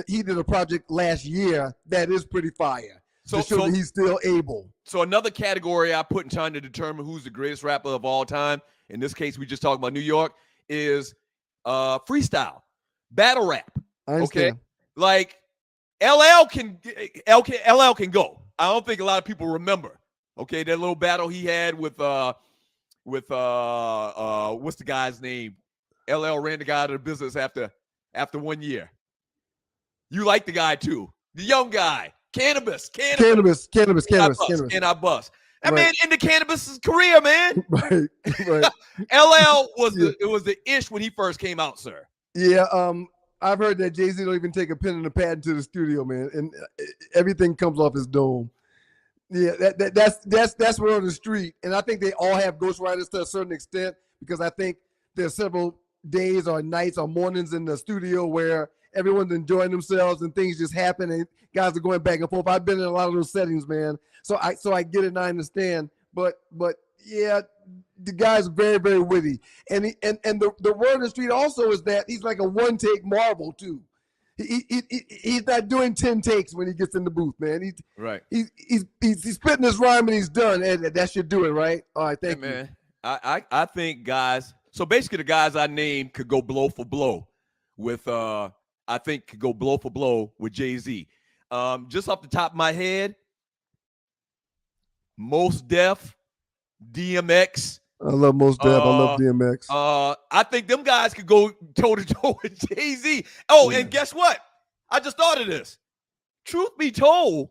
He did a project last year that is pretty fire. So that he's still able. So another category I put in trying to determine who's the greatest rapper of all time. In this case, we just talked about New York, is freestyle, battle rap. Okay, like LL can go. I don't think a lot of people remember. Okay, that little battle he had with what's the guy's name? LL ran the guy out of the business after 1 year. You like the guy too, the young guy, Cannabis. Can I bust? That man ended Cannabis's career, man. Right. LL was the ish when he first came out, sir. Yeah. I've heard that Jay-Z don't even take a pen and a pad into the studio, man, and everything comes off his dome. Yeah, that's word on the street, and I think they all have ghostwriters to a certain extent because I think there's several days or nights or mornings in the studio where everyone's enjoying themselves and things just happen and guys are going back and forth. I've been in a lot of those settings, man. So I get it and I understand. But yeah, the guy's very, very witty. And the word on the street also is that he's like a one-take marvel too. He's not doing 10 takes when he gets in the booth, man. He's spitting his rhyme and he's done. And that should do it, right? All right, thank you. Man. I think guys, so basically the guys I named could go blow for blow with could go blow for blow with Jay-Z. Just off the top of my head, Mos Def, DMX. I love Mos Def. I love DMX. I think them guys could go toe to toe with Jay-Z. Oh, yeah. And guess what? I just thought of this. Truth be told,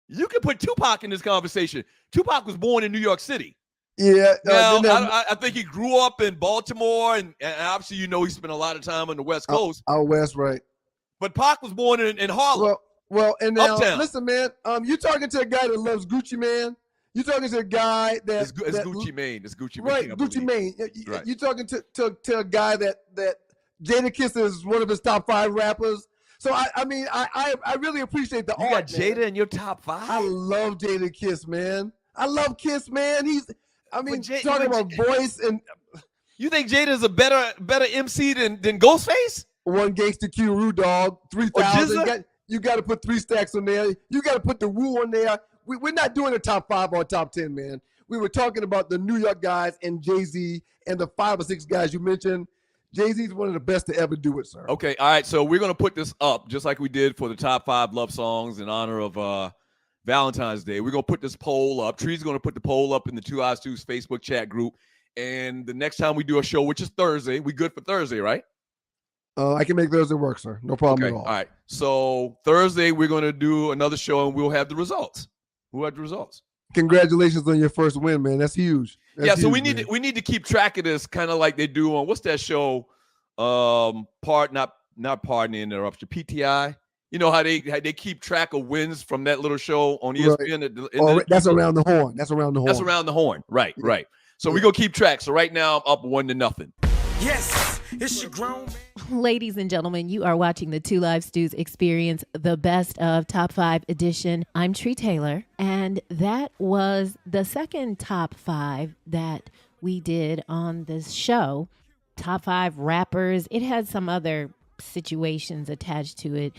you can put Tupac in this conversation. Tupac was born in New York City. Yeah. Now, I think he grew up in Baltimore, and obviously, he spent a lot of time on the West Coast. Out West, right. But Pac was born in Harlem. Well, and now, Uptown. listen, man, you're talking to a guy that loves Gucci Mane. You're talking to a guy that it's Gucci Mane. It's Gucci Mane. Right, Gucci Mane. Right. You're talking to a guy that Jadakiss is one of his top 5 rappers. So I mean I really appreciate the art. You got Jada in your top 5? I love Jadakiss, man. I love Kiss, man. Talking about voice and. You think Jada's a better MC than Ghostface? One Gangsta Q, Rue Dog, 3,000. You got to put 3 stacks on there. You got to put the Woo on there. We're not doing a top 5 or top 10, man. We were talking about the New York guys and Jay-Z and the 5 or 6 guys you mentioned. Jay-Z's one of the best to ever do it, sir. Okay, all right. So we're going to put this up just like we did for the top 5 love songs in honor of Valentine's Day. We're going to put this poll up. Tree's going to put the poll up in the 2 Eyes 2's Facebook chat group. And the next time we do a show, which is Thursday, we good for Thursday, right? I can make Thursday work, sir. No problem at all. All right. So Thursday, we're going to do another show, and we'll have the results. We'll have the results. Congratulations on your first win, man. That's huge. That's so huge, we need to keep track of this, kind of like they do on what's that show? Not Pardon the Interruption, PTI. You know how they keep track of wins from that little show on ESPN. Right. That's around the horn. That's around the horn. Right. So we're gonna keep track. So right now I'm up 1-0. Yes, it's your grown. Ladies and gentlemen, you are watching the Two Live Stews Experience, the best of Top 5 edition. I'm Tree Taylor, and that was the second Top 5 that we did on this show. Top 5 rappers. It had some other situations attached to it.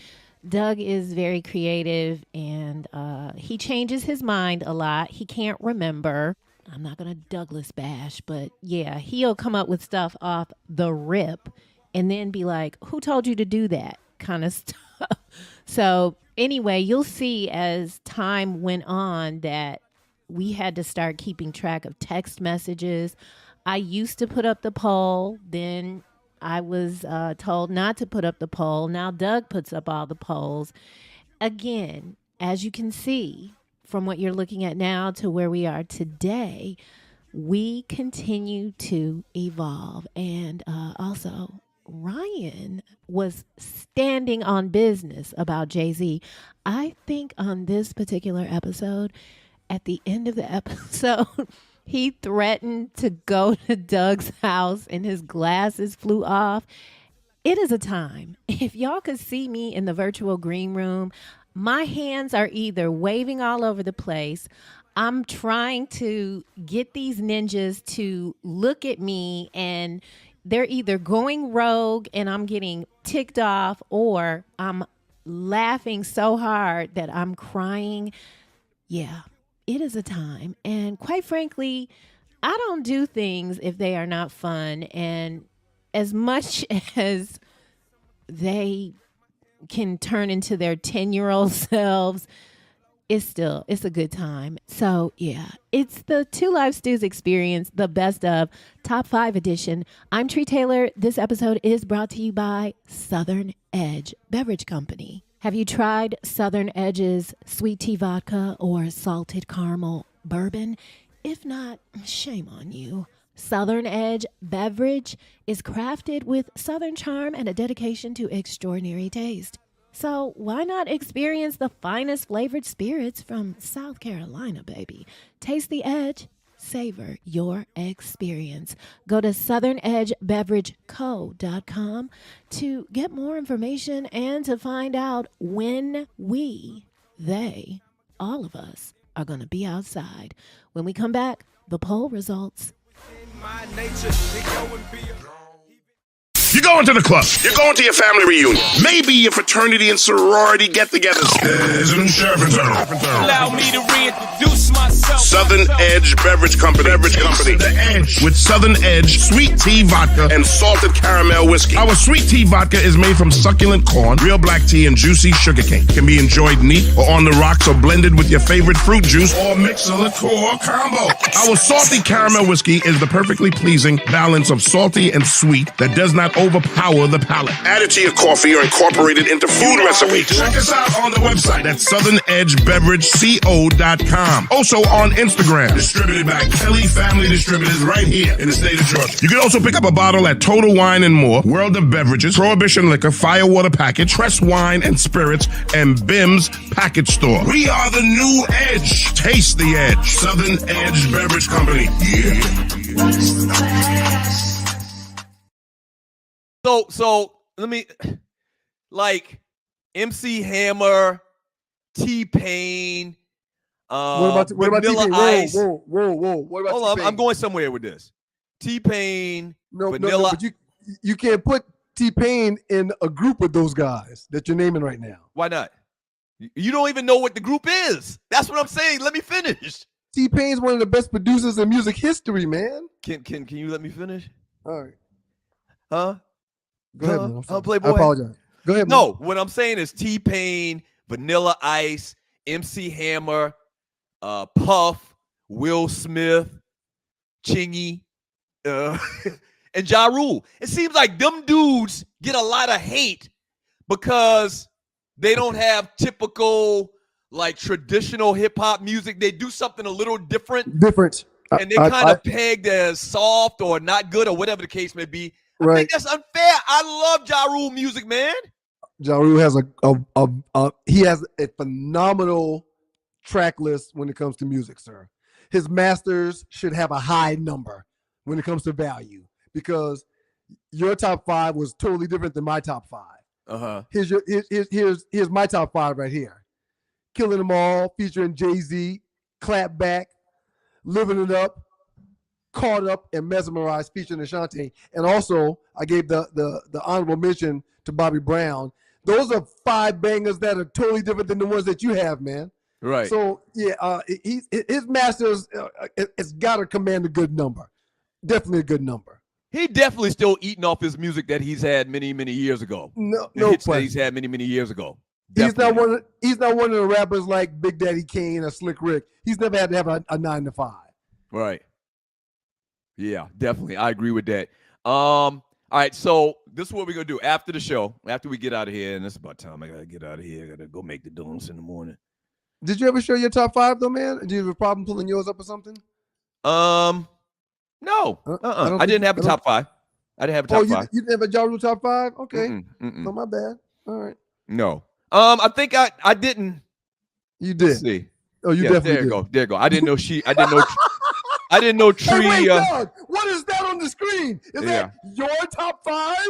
Doug is very creative, and he changes his mind a lot. He can't remember. I'm not going to Douglas bash, but yeah, he'll come up with stuff off the rip and then be like, who told you to do that kind of stuff. So anyway, you'll see as time went on that we had to start keeping track of text messages. I used to put up the poll. Then I was told not to put up the poll. Now Doug puts up all the polls. Again, as you can see, from what you're looking at now to where we are today, we continue to evolve. And also, Ryan was standing on business about Jay-Z. I think on this particular episode, at the end of the episode, he threatened to go to Doug's house and his glasses flew off. It is a time. If y'all could see me in the virtual green room, my hands are either waving all over the place. I'm trying to get these ninjas to look at me, and they're either going rogue and I'm getting ticked off, or I'm laughing so hard that I'm crying. Yeah, it is a time. And quite frankly, I don't do things if they are not fun. And as much as they can turn into their 10-year-old selves, it's a good time. So yeah, it's the Two Live Stews experience, the best of Top 5 edition. I'm Tree Taylor. This episode is brought to you by Southern Edge Beverage Company. Have you tried Southern Edge's sweet tea vodka or salted caramel bourbon? If not, shame on you. Southern Edge Beverage is crafted with Southern charm and a dedication to extraordinary taste. So why not experience the finest flavored spirits from South Carolina, baby? Taste the edge, savor your experience. Go to southernedgebeverageco.com to get more information and to find out when they, all of us, are going to be outside. When we come back, the poll results. My nature to go and be You're going to the club. You're going to your family reunion. Maybe your fraternity and sorority get-togethers. Allow me to reintroduce myself. Southern Edge Beverage Company. The Edge. With Southern Edge sweet tea vodka and salted caramel whiskey. Our sweet tea vodka is made from succulent corn, real black tea, and juicy sugarcane. Can be enjoyed neat or on the rocks or blended with your favorite fruit juice or mix a liqueur combo. Our salty caramel whiskey is the perfectly pleasing balance of salty and sweet that does not overpower the palate. Add it to your coffee or incorporate it into food recipes. Check us out on the website at southernedgebeverageco.com. Also on Instagram. Distributed by Kelly Family Distributors right here in the state of Georgia. You can also pick up a bottle at Total Wine and More, World of Beverages, Prohibition Liquor, Firewater Package, Press Wine and Spirits, and Bim's Package Store. We are the new Edge. Taste the Edge. Southern Edge Beverage Company. Yeah. So let me, like, MC Hammer, T-Pain, what about Vanilla T-Pain? Ice. Whoa. What about Hold on, T-Pain? I'm going somewhere with this. T-Pain, No, Vanilla. but you can't put T-Pain in a group with those guys that you're naming right now. Why not? You don't even know what the group is. That's what I'm saying. Let me finish. T-Pain's one of the best producers in music history, man. Can you let me finish? All right. Huh? Go ahead, man. Playboy. I apologize. Go ahead, man. No, what I'm saying is T-Pain, Vanilla Ice, MC Hammer, Puff, Will Smith, Chingy, and Ja Rule. It seems like them dudes get a lot of hate because they don't have typical, like, traditional hip-hop music. They do something a little different. And they kind of pegged as soft or not good or whatever the case may be. I think that's unfair. I love Ja Rule music, man. Ja Rule has he has a phenomenal track list when it comes to music, sir. His masters should have a high number when it comes to value, because your top 5 was totally different than my top 5. Here's my top 5 right here. Killing Them All featuring Jay-Z, Clap Back, Living It Up, Caught Up, and Mesmerized featuring Ashanti. And also, I gave the honorable mention to Bobby Brown. Those are 5 bangers that are totally different than the ones that you have, man. Right. So, yeah, his masters, it's got to command a good number. Definitely a good number. He definitely still eating off his music that he's had many, many years ago. No hits question. that he's had many, many years ago. He's not one of the rappers like Big Daddy Kane or Slick Rick. He's never had to have a 9 to 5. Right. Yeah, definitely. I agree with that. All right, so this is what we're gonna do after the show, after we get out of here, and it's about time I gotta get out of here. I gotta go make the donuts in the morning. Did you ever show your top 5 though, man? Did you have a problem pulling yours up or something? No. I didn't have a top 5. I didn't have a top five. You didn't have a Ja Rule top five? Okay. Oh, my bad. All right. No. I think I didn't. You did. Let's see. Oh, you definitely there did. There you go. I didn't know I didn't know Tree. Hey, wait, Doug, what is that on the screen? Is that your top five?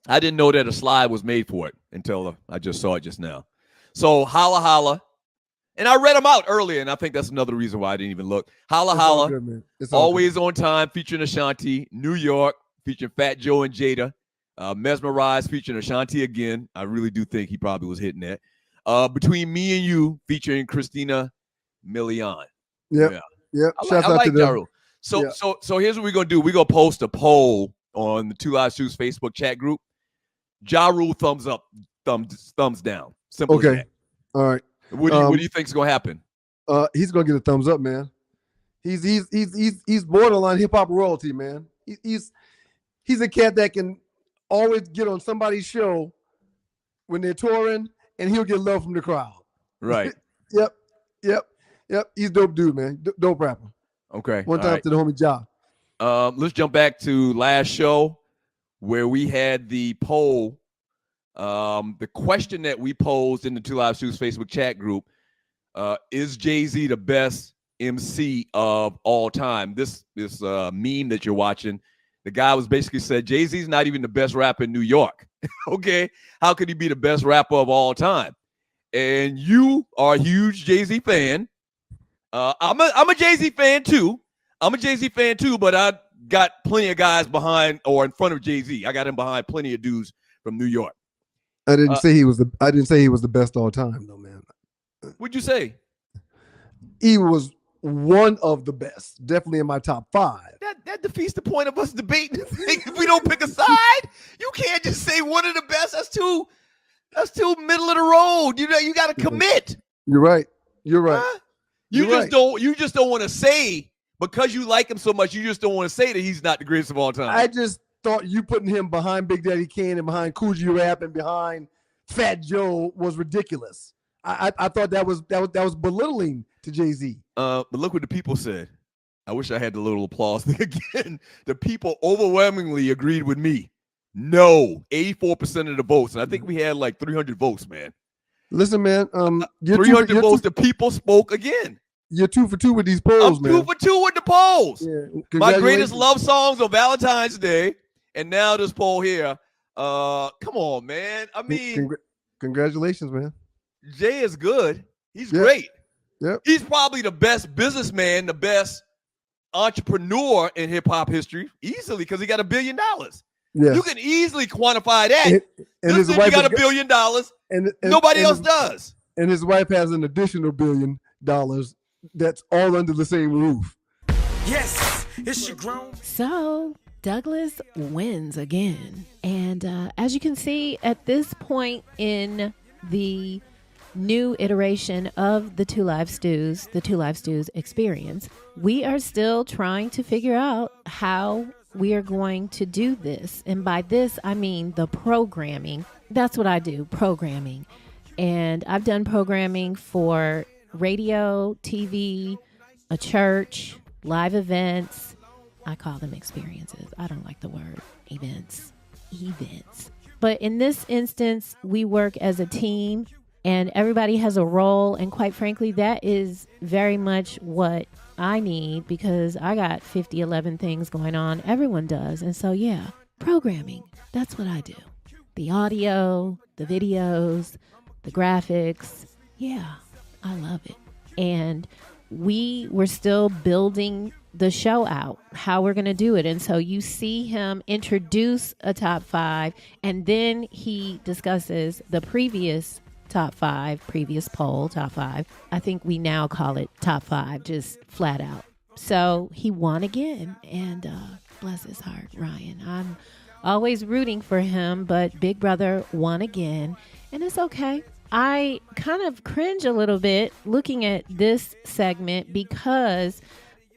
I didn't know that a slide was made for it until I just saw it just now. So Holla Holla. And I read them out earlier, and I think that's another reason why I didn't even look. Holla Holla, good, Always on Time, featuring Ashanti. New York, featuring Fat Joe and Jada. Mesmerize, featuring Ashanti again. I really do think he probably was hitting that. Between Me and You, featuring Christina Milian. Yep. I like Ja Rule. So here's what we're gonna do. We're gonna post a poll on the Two Live Shoes Facebook chat group. Ja Rule, thumbs up, thumbs down. Simple as that. All right. What do you think is gonna happen? He's gonna get a thumbs up, man. He's borderline hip hop royalty, man. He's a cat that can always get on somebody's show when they're touring, and he'll get love from the crowd. Right. Yep. He's dope dude, man. Dope rapper. Okay. One time to the homie Ja. Let's jump back to last show where we had the poll. The question that we posed in the Two Live Shoes Facebook chat group, is Jay-Z the best MC of all time? This meme that you're watching, the guy was basically said, Jay-Z's not even the best rapper in New York. Okay. How could he be the best rapper of all time? And you are a huge Jay-Z fan. I'm a Jay-Z fan too. But I got plenty of guys behind or in front of Jay-Z. I got him behind plenty of dudes from New York. I didn't say he was the best all time, though, man. What'd you say? He was one of the best, definitely in my top five. That defeats the point of us debating. If we don't pick a side, you can't just say one of the best. That's too middle of the road. You got to commit. You're right. Huh? You just don't want to say, because you like him so much, you just don't want to say that he's not the greatest of all time. I just thought you putting him behind Big Daddy Kane and behind Coogee Rap and behind Fat Joe was ridiculous. I thought that was belittling to Jay-Z. But look what the people said. I wish I had the little applause thing again. The people overwhelmingly agreed with me. No, 84% of the votes. And I think we had like 300 votes, man. Listen, man. 300 votes. The people spoke again. You're 2 for 2 with these polls, man. 2 for 2 with the polls. Yeah, my greatest love songs on Valentine's Day, and now this poll here. Come on, man. I mean, congratulations, man. Jay is good. He's great. Yep. He's probably the best businessman, the best entrepreneur in hip hop history, easily, because he got $1 billion. Yes. You can easily quantify that. And his wife got $1 billion. And nobody else does. And his wife has an additional $1 billion that's all under the same roof. Yes, is she grown? So Douglas wins again. And as you can see, at this point in the new iteration of the Two Live Stews experience, we are still trying to figure out how we are going to do this. And by this, I mean the programming. That's what I do, programming. And I've done programming for radio, TV, a church, live events. I call them experiences. I don't like the word events. But in this instance, we work as a team and everybody has a role. And quite frankly, that is very much what I need, because I got 11 things going on. Everyone does. And so, yeah, programming. That's what I do. The audio, the videos, the graphics. Yeah, I love it. And we were still building the show out, how we're going to do it. And so you see him introduce a top 5, and then he discusses the previous top 5, previous poll, top 5. I think we now call it top 5, just flat out. So he won again, and bless his heart, Ryan. I'm always rooting for him, but Big Brother won again, and it's okay. I kind of cringe a little bit looking at this segment, because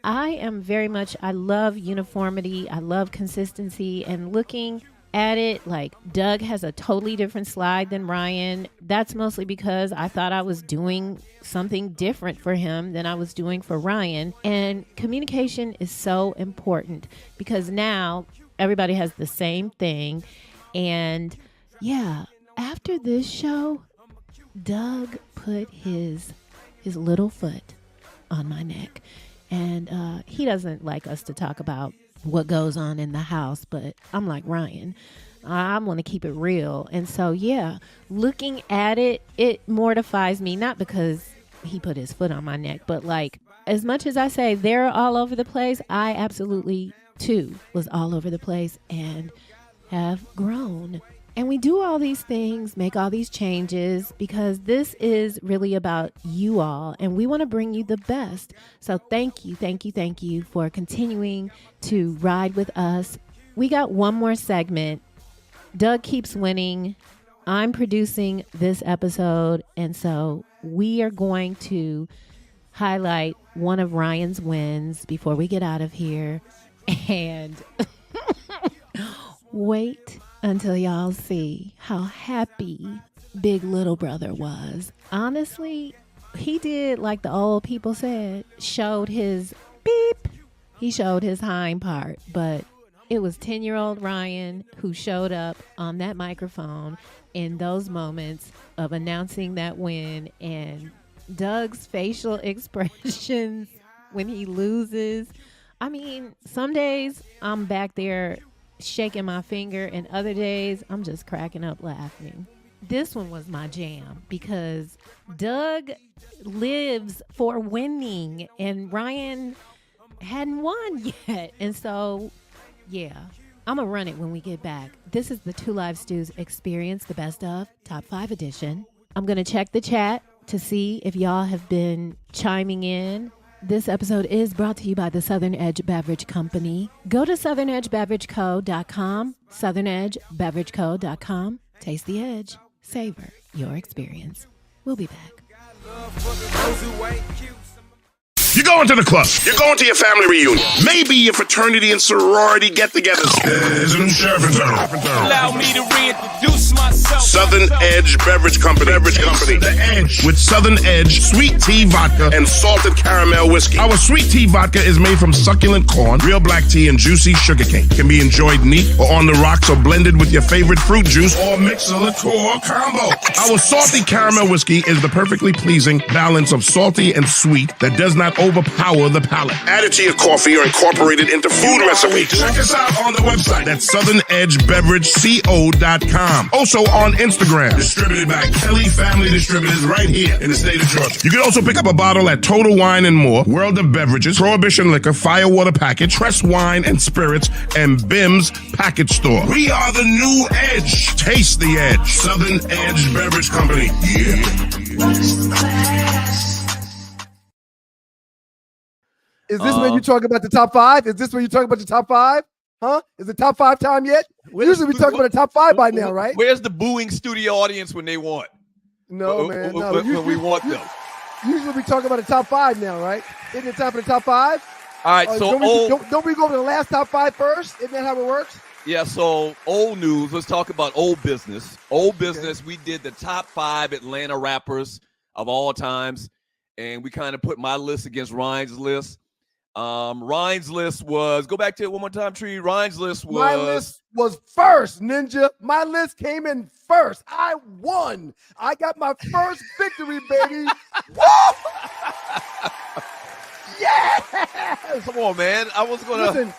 I am very much, I love uniformity, I love consistency, and looking at it, like Doug has a totally different slide than Ryan. That's mostly because I thought I was doing something different for him than I was doing for Ryan. And communication is so important, because now everybody has the same thing. And yeah, after this show, Doug put his little foot on my neck. And he doesn't like us to talk about what goes on in the house, but I'm like, Ryan, I want to keep it real. And so, yeah, looking at it, it mortifies me, not because he put his foot on my neck, but like, as much as I say they're all over the place, I absolutely, too, was all over the place and have grown. And we do all these things, make all these changes, because this is really about you all, and we want to bring you the best. So thank you for continuing to ride with us. We got one more segment. Doug keeps winning. I'm producing this episode, and so we are going to highlight one of Ryan's wins before we get out of here. And wait until y'all see how happy Big Little Brother was. Honestly, he did like the old people said, showed his beep. He showed his hind part, but it was 10-year-old Ryan who showed up on that microphone in those moments of announcing that win, and Doug's facial expressions when he loses. I mean, some days I'm back there shaking my finger, and other days I'm just cracking up laughing. This one was my jam because Doug lives for winning and Ryan hadn't won yet. And so, yeah, I'm going to run it when we get back. This is the Two Live Stews Experience, the best of Top 5 edition. I'm going to check the chat to see if y'all have been chiming in. This episode is brought to you by the Southern Edge Beverage Company. Go to southernedgebeverageco.com, southernedgebeverageco.com. Taste the edge. Savor your experience. We'll be back. You're going to the club. You're going to your family reunion. Maybe your fraternity and sorority get-togethers. Allow me to reintroduce myself. Southern Edge Beverage Company. The Edge. With Southern Edge sweet tea vodka and salted caramel whiskey. Our sweet tea vodka is made from succulent corn, real black tea, and juicy sugarcane. Can be enjoyed neat or on the rocks or blended with your favorite fruit juice or mix a liqueur combo. Our salty caramel whiskey is the perfectly pleasing balance of salty and sweet that does not overpower the palate. Added to your coffee or incorporated into food recipes. Check us out on the website. That's southernedgebeverageco.com. Also on Instagram. Distributed by Kelly Family Distributors right here in the state of Georgia. You can also pick up a bottle at Total Wine and More, World of Beverages, Prohibition Liquor, Firewater Package, Press Wine and Spirits, and Bim's Package Store. We are the new Edge. Taste the edge. Southern Edge Beverage Company. Yeah. Is this when you talk about the top 5? Is this when you talk about the top 5? Huh? Is it top 5 time yet? Usually we talk about the top 5 by now, right? Where's the booing studio audience when they want? No, man. No. When we want them. Usually we talk about the top 5 now, right? Isn't it time for the top 5? All right, so don't we go to the last top 5 first? Isn't that how it works? Yeah, so old news. Let's talk about old business. Old business, we did the top 5 Atlanta rappers of all times, and we kind of put my list against Ryan's list. Ryan's list was, go back to it one more time, Tree. Ryan's list was. My list was first, Ninja. My list came in first. I won. I got my first victory, baby. Woo! Yes! Come on, man. I was going to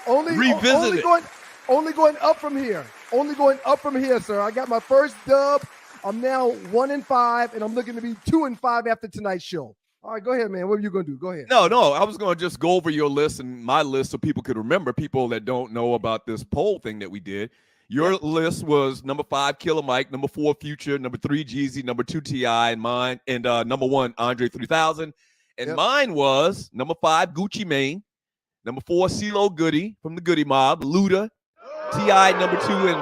revisit it. Only going up from here. Only going up from here, sir. I got my first dub. I'm now 1-5, and I'm looking to be 2-5 after tonight's show. All right, go ahead, man. What are you going to do? Go ahead. No, I was going to just go over your list and my list so people could remember, people that don't know about this poll thing that we did. Your list was number 5, Killer Mike, number 4, Future, number 3, Jeezy, number 2, T.I., and mine, and number 1, Andre 3000. And mine was number 5, Gucci Mane, number 4, CeeLo Goody from the Goody Mob, Luda, T.I., number 2, and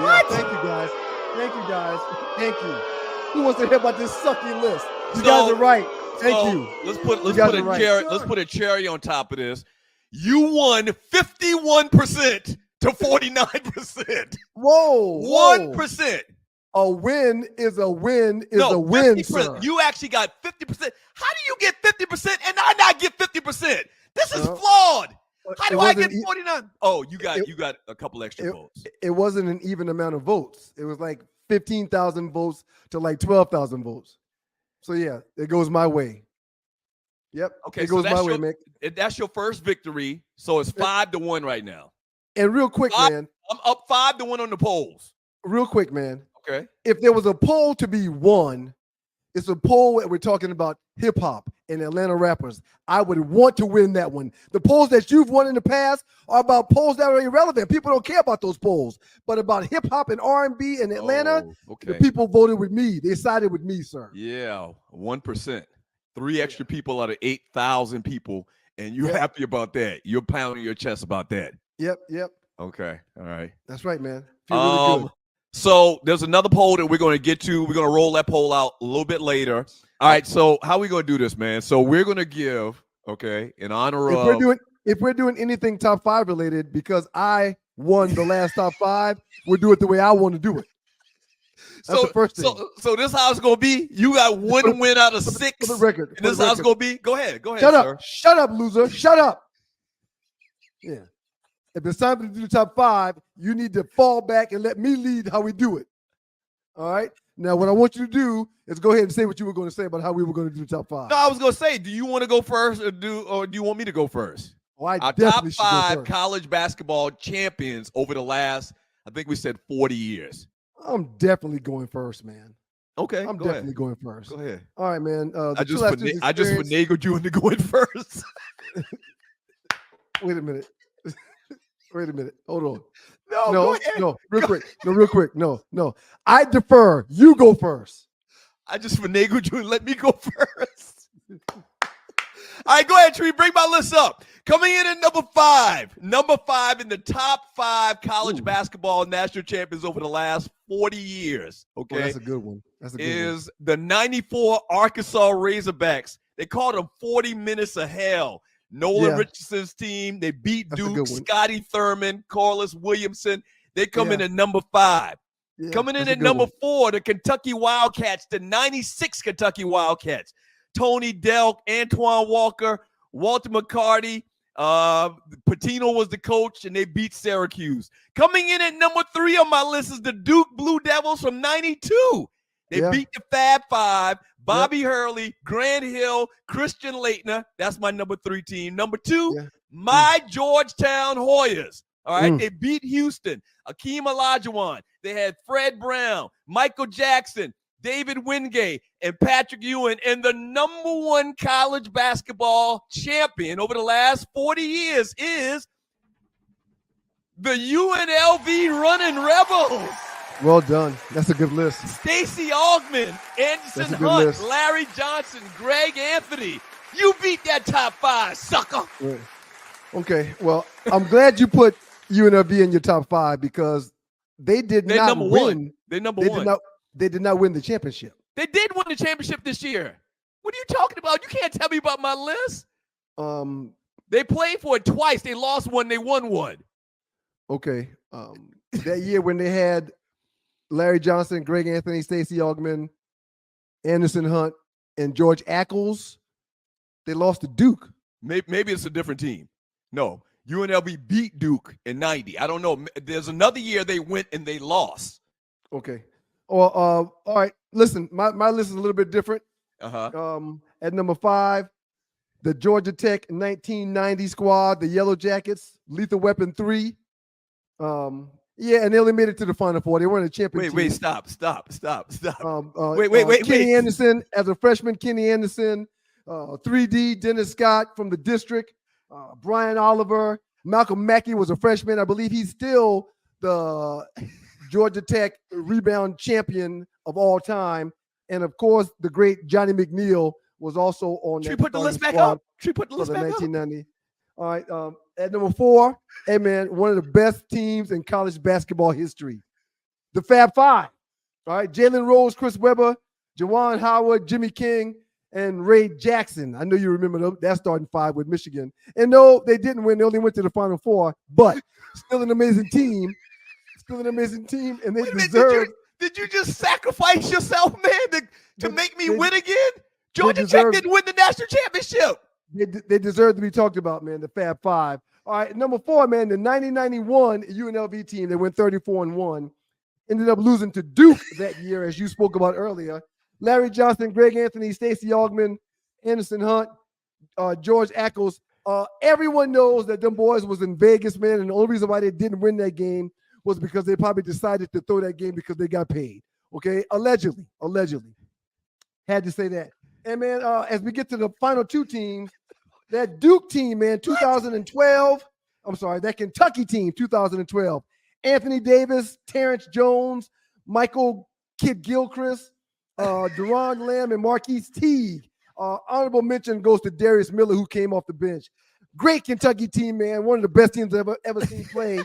what? Thank you, guys. Thank you. Who wants to hear about this sucky list? You guys are right. Thank you. Let's put a cherry on top of this. You won 51% to 49%. Whoa. 1%. A win is a win a win, sir. You actually got 50%. How do you get 50% and I not get 50%? This is flawed. How do I get 49? Oh, you got a couple extra votes. It wasn't an even amount of votes. It was like 15,000 votes to like 12,000 votes. So yeah, it goes my way. Yep. Okay, it goes my way, Mick. That's your first victory. So it's 5-1 right now. And real quick, man. I'm up 5-1 on the polls. Real quick, man. Okay. If there was a poll to be won, it's a poll that we're talking about hip hop and Atlanta rappers. I would want to win that one. The polls that you've won in the past are about polls that are irrelevant. People don't care about those polls. But about hip hop and R&B in Atlanta, the people voted with me. They sided with me, sir. Yeah, 1%. 3 extra people out of 8,000 people, and you're happy about that. You're pounding your chest about that. Yep. Okay, all right. That's right, man. Feel really good. So there's another poll that we're going to get to. We're going to roll that poll out a little bit later. All right, so how are we going to do this, man? So we're going to give, in honor of... If we're doing anything top 5 related, because I won the last top 5, we'll do it the way I want to do it. That's the first thing. So this how it's gonna be. You got 1 win out of 6. For the record. And this how it's gonna be. Go ahead. Shut up. Sir. Shut up, loser. Shut up. Yeah. If it's time to do the top 5, you need to fall back and let me lead how we do it. All right. Now, what I want you to do is go ahead and say what you were going to say about how we were going to do the top 5. No, I was gonna say, do you want to go first, or do you want me to go first? Well, our top 5 college basketball champions over the last, I think we said 40 years. I'm definitely going first, man. Okay, I'm definitely going first. Go ahead. All right, man. I just finagled you into going first. Wait a minute. Wait a minute. Hold on. No, real quick. No. I defer. You go first. I just finagled you and let me go first. All right, go ahead, Tree. Bring my list up. Coming in at number 5 in the top 5 college basketball national champions over the last 40 years. Okay, that's a good one. Is the 94 Arkansas Razorbacks. They called them 40 minutes of hell. Nolan Richardson's team. They beat Duke, Scotty Thurman, Corliss Williamson. They come in at number 5. Yeah, coming in at number 4, the Kentucky Wildcats, the 96 Kentucky Wildcats. Tony Delk, Antoine Walker, Walter McCarty, Patino was the coach, and they beat Syracuse. Coming in at number 3 on my list is the Duke Blue Devils from 92. They beat the Fab Five, Bobby Hurley, Grant Hill, Christian Laettner. That's my number 3 team. Number 2, my Georgetown Hoyas. All right, they beat Houston, Akeem Olajuwon. They had Fred Brown, Michael Jackson, David Wingate, and Patrick Ewing, and the number 1 college basketball champion over the last 40 years is the UNLV Running Rebels. Well done. That's a good list. Stacey Augmon, Anderson Hunt, list. Larry Johnson, Greg Anthony. You beat that top 5, sucker. Yeah. Okay, well, I'm glad you put UNLV in your top 5 because they did not win. They're number 1. They did not win the championship. They did win the championship this year. What are you talking about? You can't tell me about my list. They played for it twice. They lost 1. They won 1. Okay. That year when they had Larry Johnson, Greg Anthony, Stacey Augmon, Anderson Hunt, and George Ackles, they lost to Duke. Maybe it's a different team. No, UNLV beat Duke in 90. I don't know. There's another year they went and they lost. Okay. Well, all right. Listen, my list is a little bit different. At number 5, the Georgia Tech 1990 squad, the Yellow Jackets, Lethal Weapon 3. And they only made it to the Final Four. They weren't a champion. Wait, stop. Kenny Anderson as a freshman, Kenny Anderson, 3D, Dennis Scott from the district, Brian Oliver, Malcolm Mackey was a freshman. I believe he's still the Georgia Tech rebound champion of all time. And of course, the great Johnny McNeil was also on that. Put the list back up. Put the list back 1990. All right. At number 4, hey man, one of the best teams in college basketball history. The Fab Five. All right. Jalen Rose, Chris Webber, Juwan Howard, Jimmy King, and Ray Jackson. I know you remember that starting 5 with Michigan. And no, they didn't win. They only went to the Final Four, but still an amazing team. And they deserve. Did you just sacrifice yourself, man, to make me win again? Georgia Tech didn't win the national championship. They deserve to be talked about, man. The Fab Five. All right, number 4, man, the 1991 UNLV team that went 34-1 ended up losing to Duke that year, as you spoke about earlier. Larry Johnson, Greg Anthony, Stacey Augman, Anderson Hunt, George Ackles. Everyone knows that them boys was in Vegas, man, and the only reason why they didn't win that game was because they probably decided to throw that game because they got paid. Okay, allegedly. Had to say that. And man, as we get to the final 2 teams, that Duke team, man, 2012. I'm sorry, that Kentucky team, 2012. Anthony Davis, Terrence Jones, Michael Kidd Gilchrist, Deron Lamb, and Marquise Teague. Honorable mention goes to Darius Miller, who came off the bench. Great Kentucky team, man. One of the best teams I've ever seen play.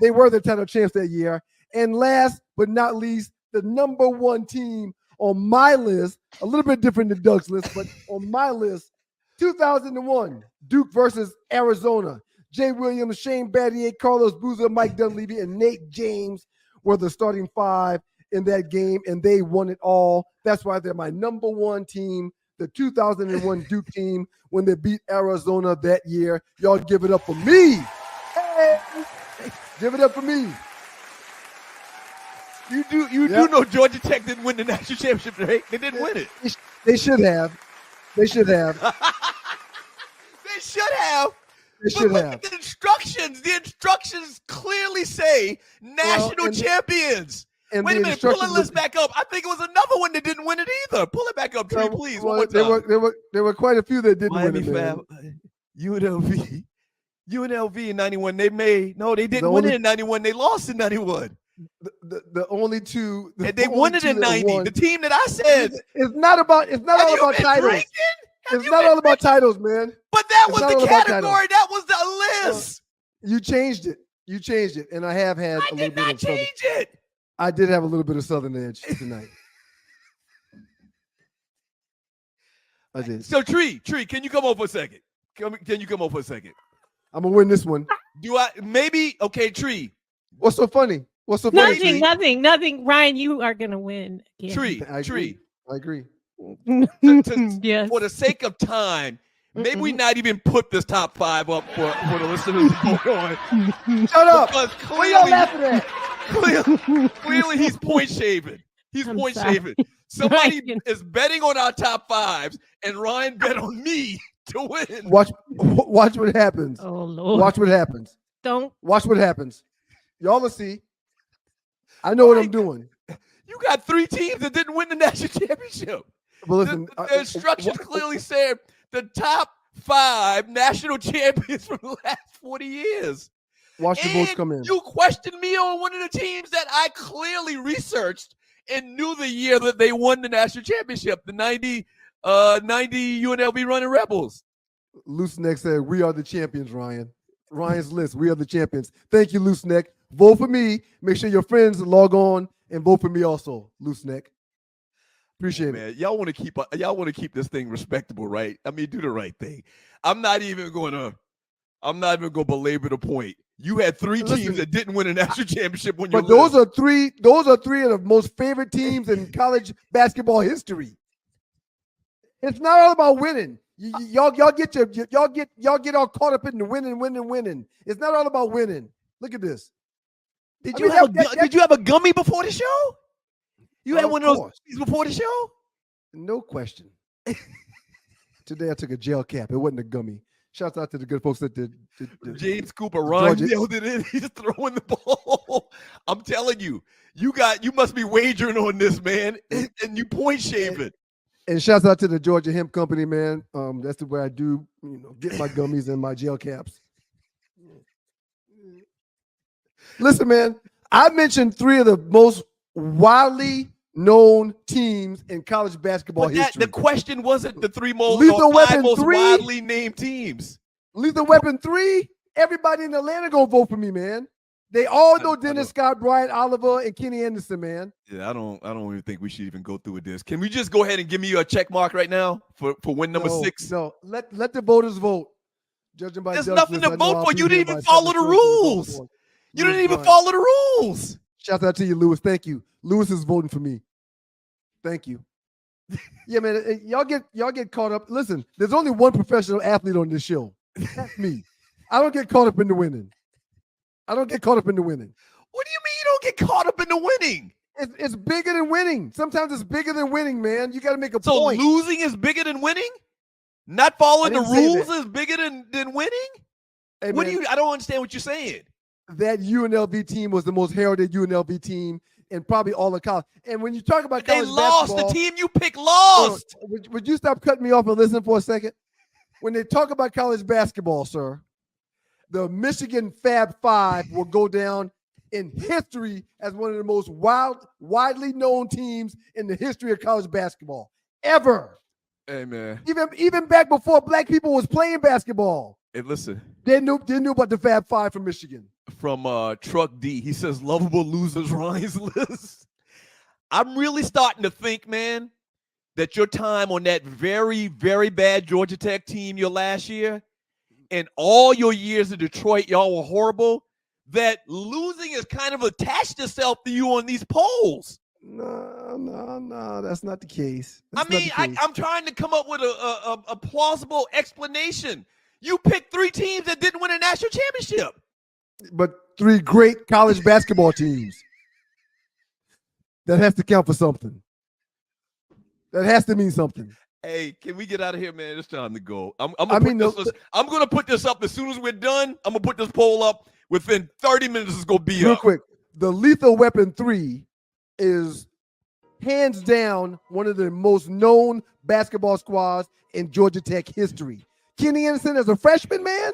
They were the title champs that year. And last but not least, the number 1 team on my list, a little bit different than Doug's list, but on my list, 2001, Duke versus Arizona. Jay Williams, Shane Battier, Carlos Boozer, Mike Dunleavy, and Nate James were the starting 5 in that game, and they won it all. That's why they're my number 1 team, the 2001 Duke team, when they beat Arizona that year. Y'all give it up for me. Hey, give it up for me. You do know Georgia Tech didn't win the national championship, right? They didn't win it. They should have. They should have. They should have. They should have. The instructions clearly say national champions. And wait a minute, pull the list back up. I think it was another one that didn't win it either. Pull it back up, Tree, please. One more time. There were quite a few that didn't Miami win it, Fab, UNLV in 91. They didn't win it in 91. They lost in 91. The only 2 and they won it in 90. The team that I said it's not all about titles. It's not all about titles, man. But that was the category. That was the list. You changed it, and I have had a little bit of change it. I did have a little bit of Southern edge tonight. I did. So Tree, can you come over for a second? Can you come over for a second? I'm gonna win this one. Okay, Tree. What's so funny? What's so funny? Nothing. Ryan, you are gonna win. Again. Tree. I agree. Yes. For the sake of time, maybe we not even put this top 5 up for the listeners to go on. Shut up. Because what y'all laughing at? Clearly he's point shaving. Shaving. Somebody is betting on our top 5s, and Ryan bet on me to win. Watch what happens. Oh Lord. Watch what happens. Don't watch what happens. Y'all will see. I know what I'm doing. You got 3 teams that didn't win the national championship. But listen, the instructions clearly said the top 5 national champions from the last 40 years. Watch the votes come in. You questioned me on one of the teams that I clearly researched and knew the year that they won the national championship, the 90 UNLV Running Rebels. Loose Neck said, "We are the champions, Ryan." Ryan's list, we are the champions. Thank you, Loose Neck. Vote for me. Make sure your friends log on and vote for me also, Loose Neck. Appreciate it. Y'all want to keep this thing respectable, right? I mean, do the right thing. I'm not even gonna belabor the point. You had 3 teams that didn't win a national championship when you. But those are three of the most favorite teams in college basketball history. It's not all about winning. Y'all get all caught up in the winning. It's not all about winning. Look at this. Did you have a gummy before the show? You had one of those before the show? No question. Today I took a gel cap. It wasn't a gummy. Shouts out to the good folks that did. James Cooper, Ron nailed it in. He's throwing the ball. I'm telling you, you must be wagering on this, man, and you point shaving. And shouts out to the Georgia Hemp Company, man. That's the way I do, get my gummies and my gel caps. Listen, man, I mentioned 3 of the most widely known teams in college basketball history. The question wasn't the 3 most widely named teams. Lethal Weapon 3. Everybody in Atlanta gonna vote for me, man. They all know Dennis Scott, Brian Oliver, and Kenny Anderson, man. Yeah, I don't even think we should even go through with this. Can we just go ahead and give me a check mark right now for win number 6? No, let the voters vote. Judging by there's nothing to vote for. You didn't even follow the rules. You didn't even follow the rules. Shout out to you, Lewis. Thank you. Lewis is voting for me. Thank you. Yeah, man, y'all get caught up. Listen, there's only one professional athlete on this show. That's me. I don't get caught up in the winning. I don't get caught up in the winning. What do you mean you don't get caught up in the winning? It's bigger than winning. Sometimes it's bigger than winning, man. You got to make a point. So losing is bigger than winning? Not following the rules is bigger than winning? Hey, what man, I don't understand what you're saying. That UNLV team was the most heralded UNLV team in probably all of college. And when you talk about college lost. basketball, the team you picked lost. Would you stop cutting me off and listen for a second? When they talk about college basketball, sir, the Michigan Fab Five will go down in history as one of the most widely known teams in the history of college basketball ever. Hey, man. Even back before black people was playing basketball. Hey, listen. They knew about the Fab Five from Michigan. From Truck D, he says, lovable losers, Ryan's list. I'm really starting to think, man, that your time on that very, very bad Georgia Tech team your last year and all your years in Detroit, y'all were horrible, that losing has kind of attached itself to you on these polls. No, that's not the case. I'm trying to come up with a plausible explanation. You picked 3 teams that didn't win a national championship. But 3 great college basketball teams. That has to count for something. That has to mean something. Hey, can we get out of here, man? It's time to go. I'm going to put this up as soon as we're done. I'm going to put this poll up. Within 30 minutes, it's going to be real up. Quick. The Lethal Weapon 3 is hands down one of the most known basketball squads in Georgia Tech history. Kenny Anderson as a freshman, man.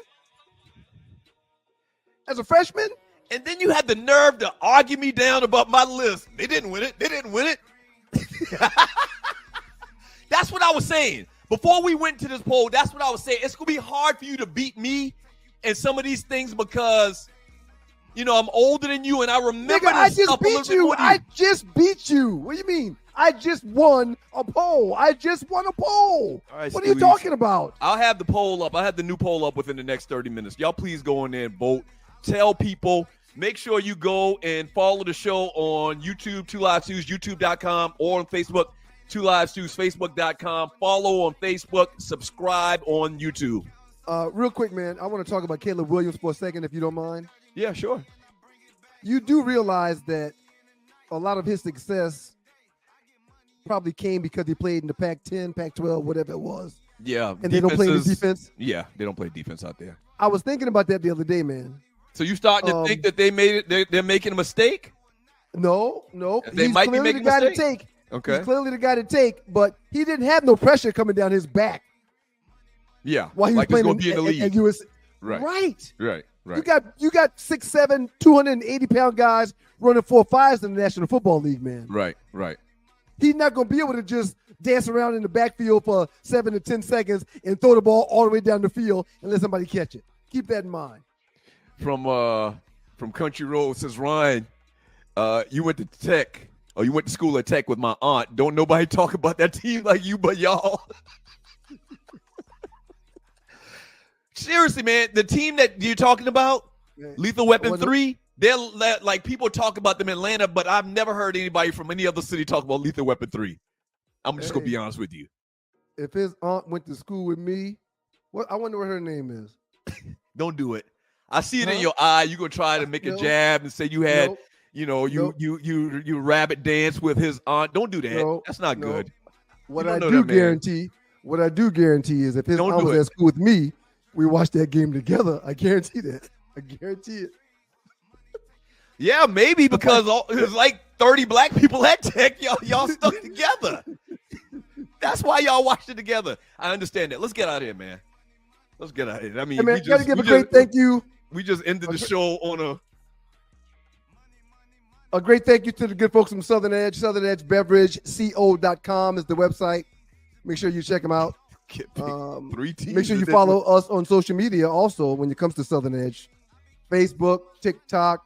As a freshman. And then you had the nerve to argue me down about my list. They didn't win it. That's what I was saying. Before we went to this poll, that's what I was saying. It's going to be hard for you to beat me in some of these things because, you know, I'm older than you and I remember I this stuff a little bit more than you. I just beat you. What do you mean? I just won a poll. All right, what are you talking about? I'll have the poll up. I'll have the new poll up within the next 30 minutes. Y'all please go in there and vote. Tell people. Make sure you go and follow the show on YouTube, 2 Live Stews, youtube.com, or on Facebook, 2 Live Stews, facebook.com. Follow on Facebook. Subscribe on YouTube. Real quick, man, I want to talk about Caleb Williams for a second, if you don't mind. Yeah, sure. You do realize that a lot of his success probably came because he played in the Pac-10, Pac-12, whatever it was. Yeah. And they don't play the defense? Yeah, they don't play defense out there. I was thinking about that the other day, man. So you starting to think that they're making a mistake? No. They might be making a mistake. To take. Okay. He's clearly the guy to take, but he didn't have no pressure coming down his back. Yeah. While he was playing be in the league. Right. Right. You got 6'7", 280-pound guys running 4.5s in the National Football League, man. Right. He's not going to be able to just dance around in the backfield for 7 to 10 seconds and throw the ball all the way down the field and let somebody catch it. Keep that in mind. From Country Road says, Ryan, you went to Tech, or you went to school at Tech with my aunt. Don't nobody talk about that team like you but y'all. Seriously, man, the team that you're talking about, Lethal Weapon 3, they're like people talk about them in Atlanta, but I've never heard anybody from any other city talk about Lethal Weapon 3. I'm just going to be honest with you. If his aunt went to school with me, I wonder what her name is. Don't do it. I see it in your eye. You're going to try to make a jab and say you had, you rabbit dance with his aunt. Don't do that. That's not good. What I do guarantee is if his aunt was at school with me, we watched that game together. I guarantee that. I guarantee it. Yeah, maybe because there's like 30 black people at Tech. Y'all stuck together. That's why y'all watched it together. I understand that. Let's get out of here, man. Let's get out of here. I mean, we got to give a great thank you. We just ended the show on a great thank you to the good folks from Southern Edge. Southern Edge Beverage, co.com is the website. Make sure you check them out. 3 teams. Make sure you follow us on social media also when it comes to Southern Edge. Facebook, TikTok,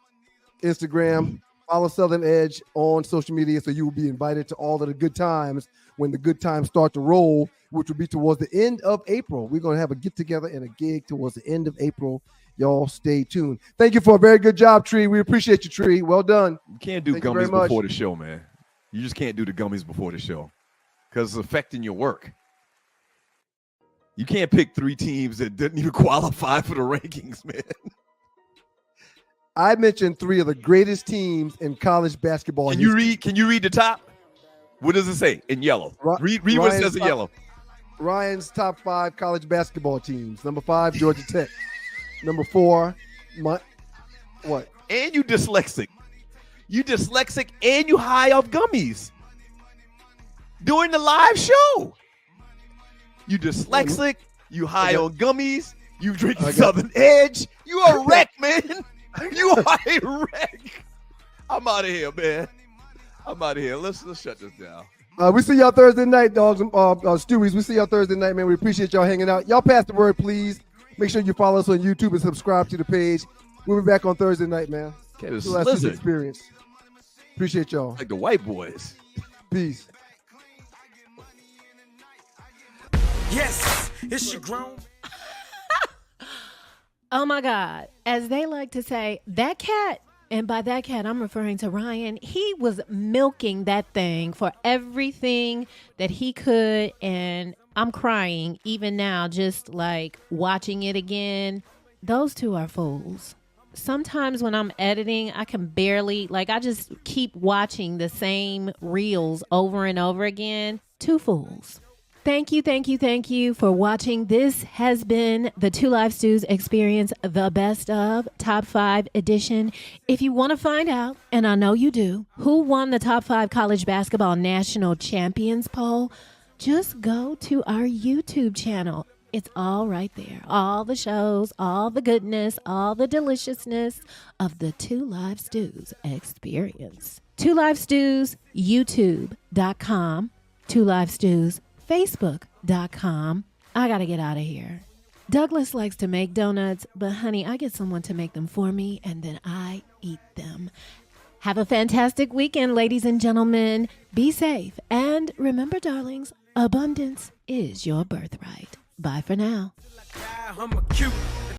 Instagram. Follow Southern Edge on social media so you will be invited to all of the good times when the good times start to roll, which will be towards the end of April. We're going to have a get-together and a gig towards the end of April. Y'all stay tuned. Thank you for a very good job, Tree. We appreciate you, Tree. Well done. You can't do gummies before the show, man. You just can't do the gummies before the show because it's affecting your work. You can't pick 3 teams that didn't even qualify for the rankings, man. I mentioned 3 of the greatest teams in college basketball. Can you read the top? What does it say in yellow? Read what it says in yellow. Ryan's top 5 college basketball teams. Number 5, Georgia Tech. Number 4, what? And you dyslexic. You dyslexic and you high off gummies during the live show. You dyslexic, you high on gummies, you drinking Southern Edge. You a wreck, man. You are a wreck. I'm out of here, man. I'm out of here. Let's shut this down. We see y'all Thursday night, dogs. Stewies, we see y'all Thursday night, man. We appreciate y'all hanging out. Y'all pass the word, please. Make sure you follow us on YouTube and subscribe to the page. We'll be back on Thursday night, man. Okay, this is experience. Appreciate y'all. Like the white boys. Peace. Yes, it's your grown. Oh my God. As they like to say, that cat, and by that cat, I'm referring to Ryan, he was milking that thing for everything that he could. And I'm crying even now, just like watching it again. Those two are fools. Sometimes when I'm editing, I can barely, I just keep watching the same reels over and over again. Two fools. Thank you for watching. This has been the Two Live Stews Experience, the best of Top 5 edition. If you want to find out, and I know you do, who won the Top 5 College Basketball National Champions poll, just go to our YouTube channel. It's all right there. All the shows, all the goodness, all the deliciousness of the Two Live Stews Experience. Two Live Stews, YouTube.com. Two Live Stews, Facebook.com. I gotta get out of here. Douglas likes to make donuts, but honey, I get someone to make them for me and then I eat them. Have a fantastic weekend, ladies and gentlemen. Be safe. And remember, darlings, abundance is your birthright. Bye for now. I'm a cute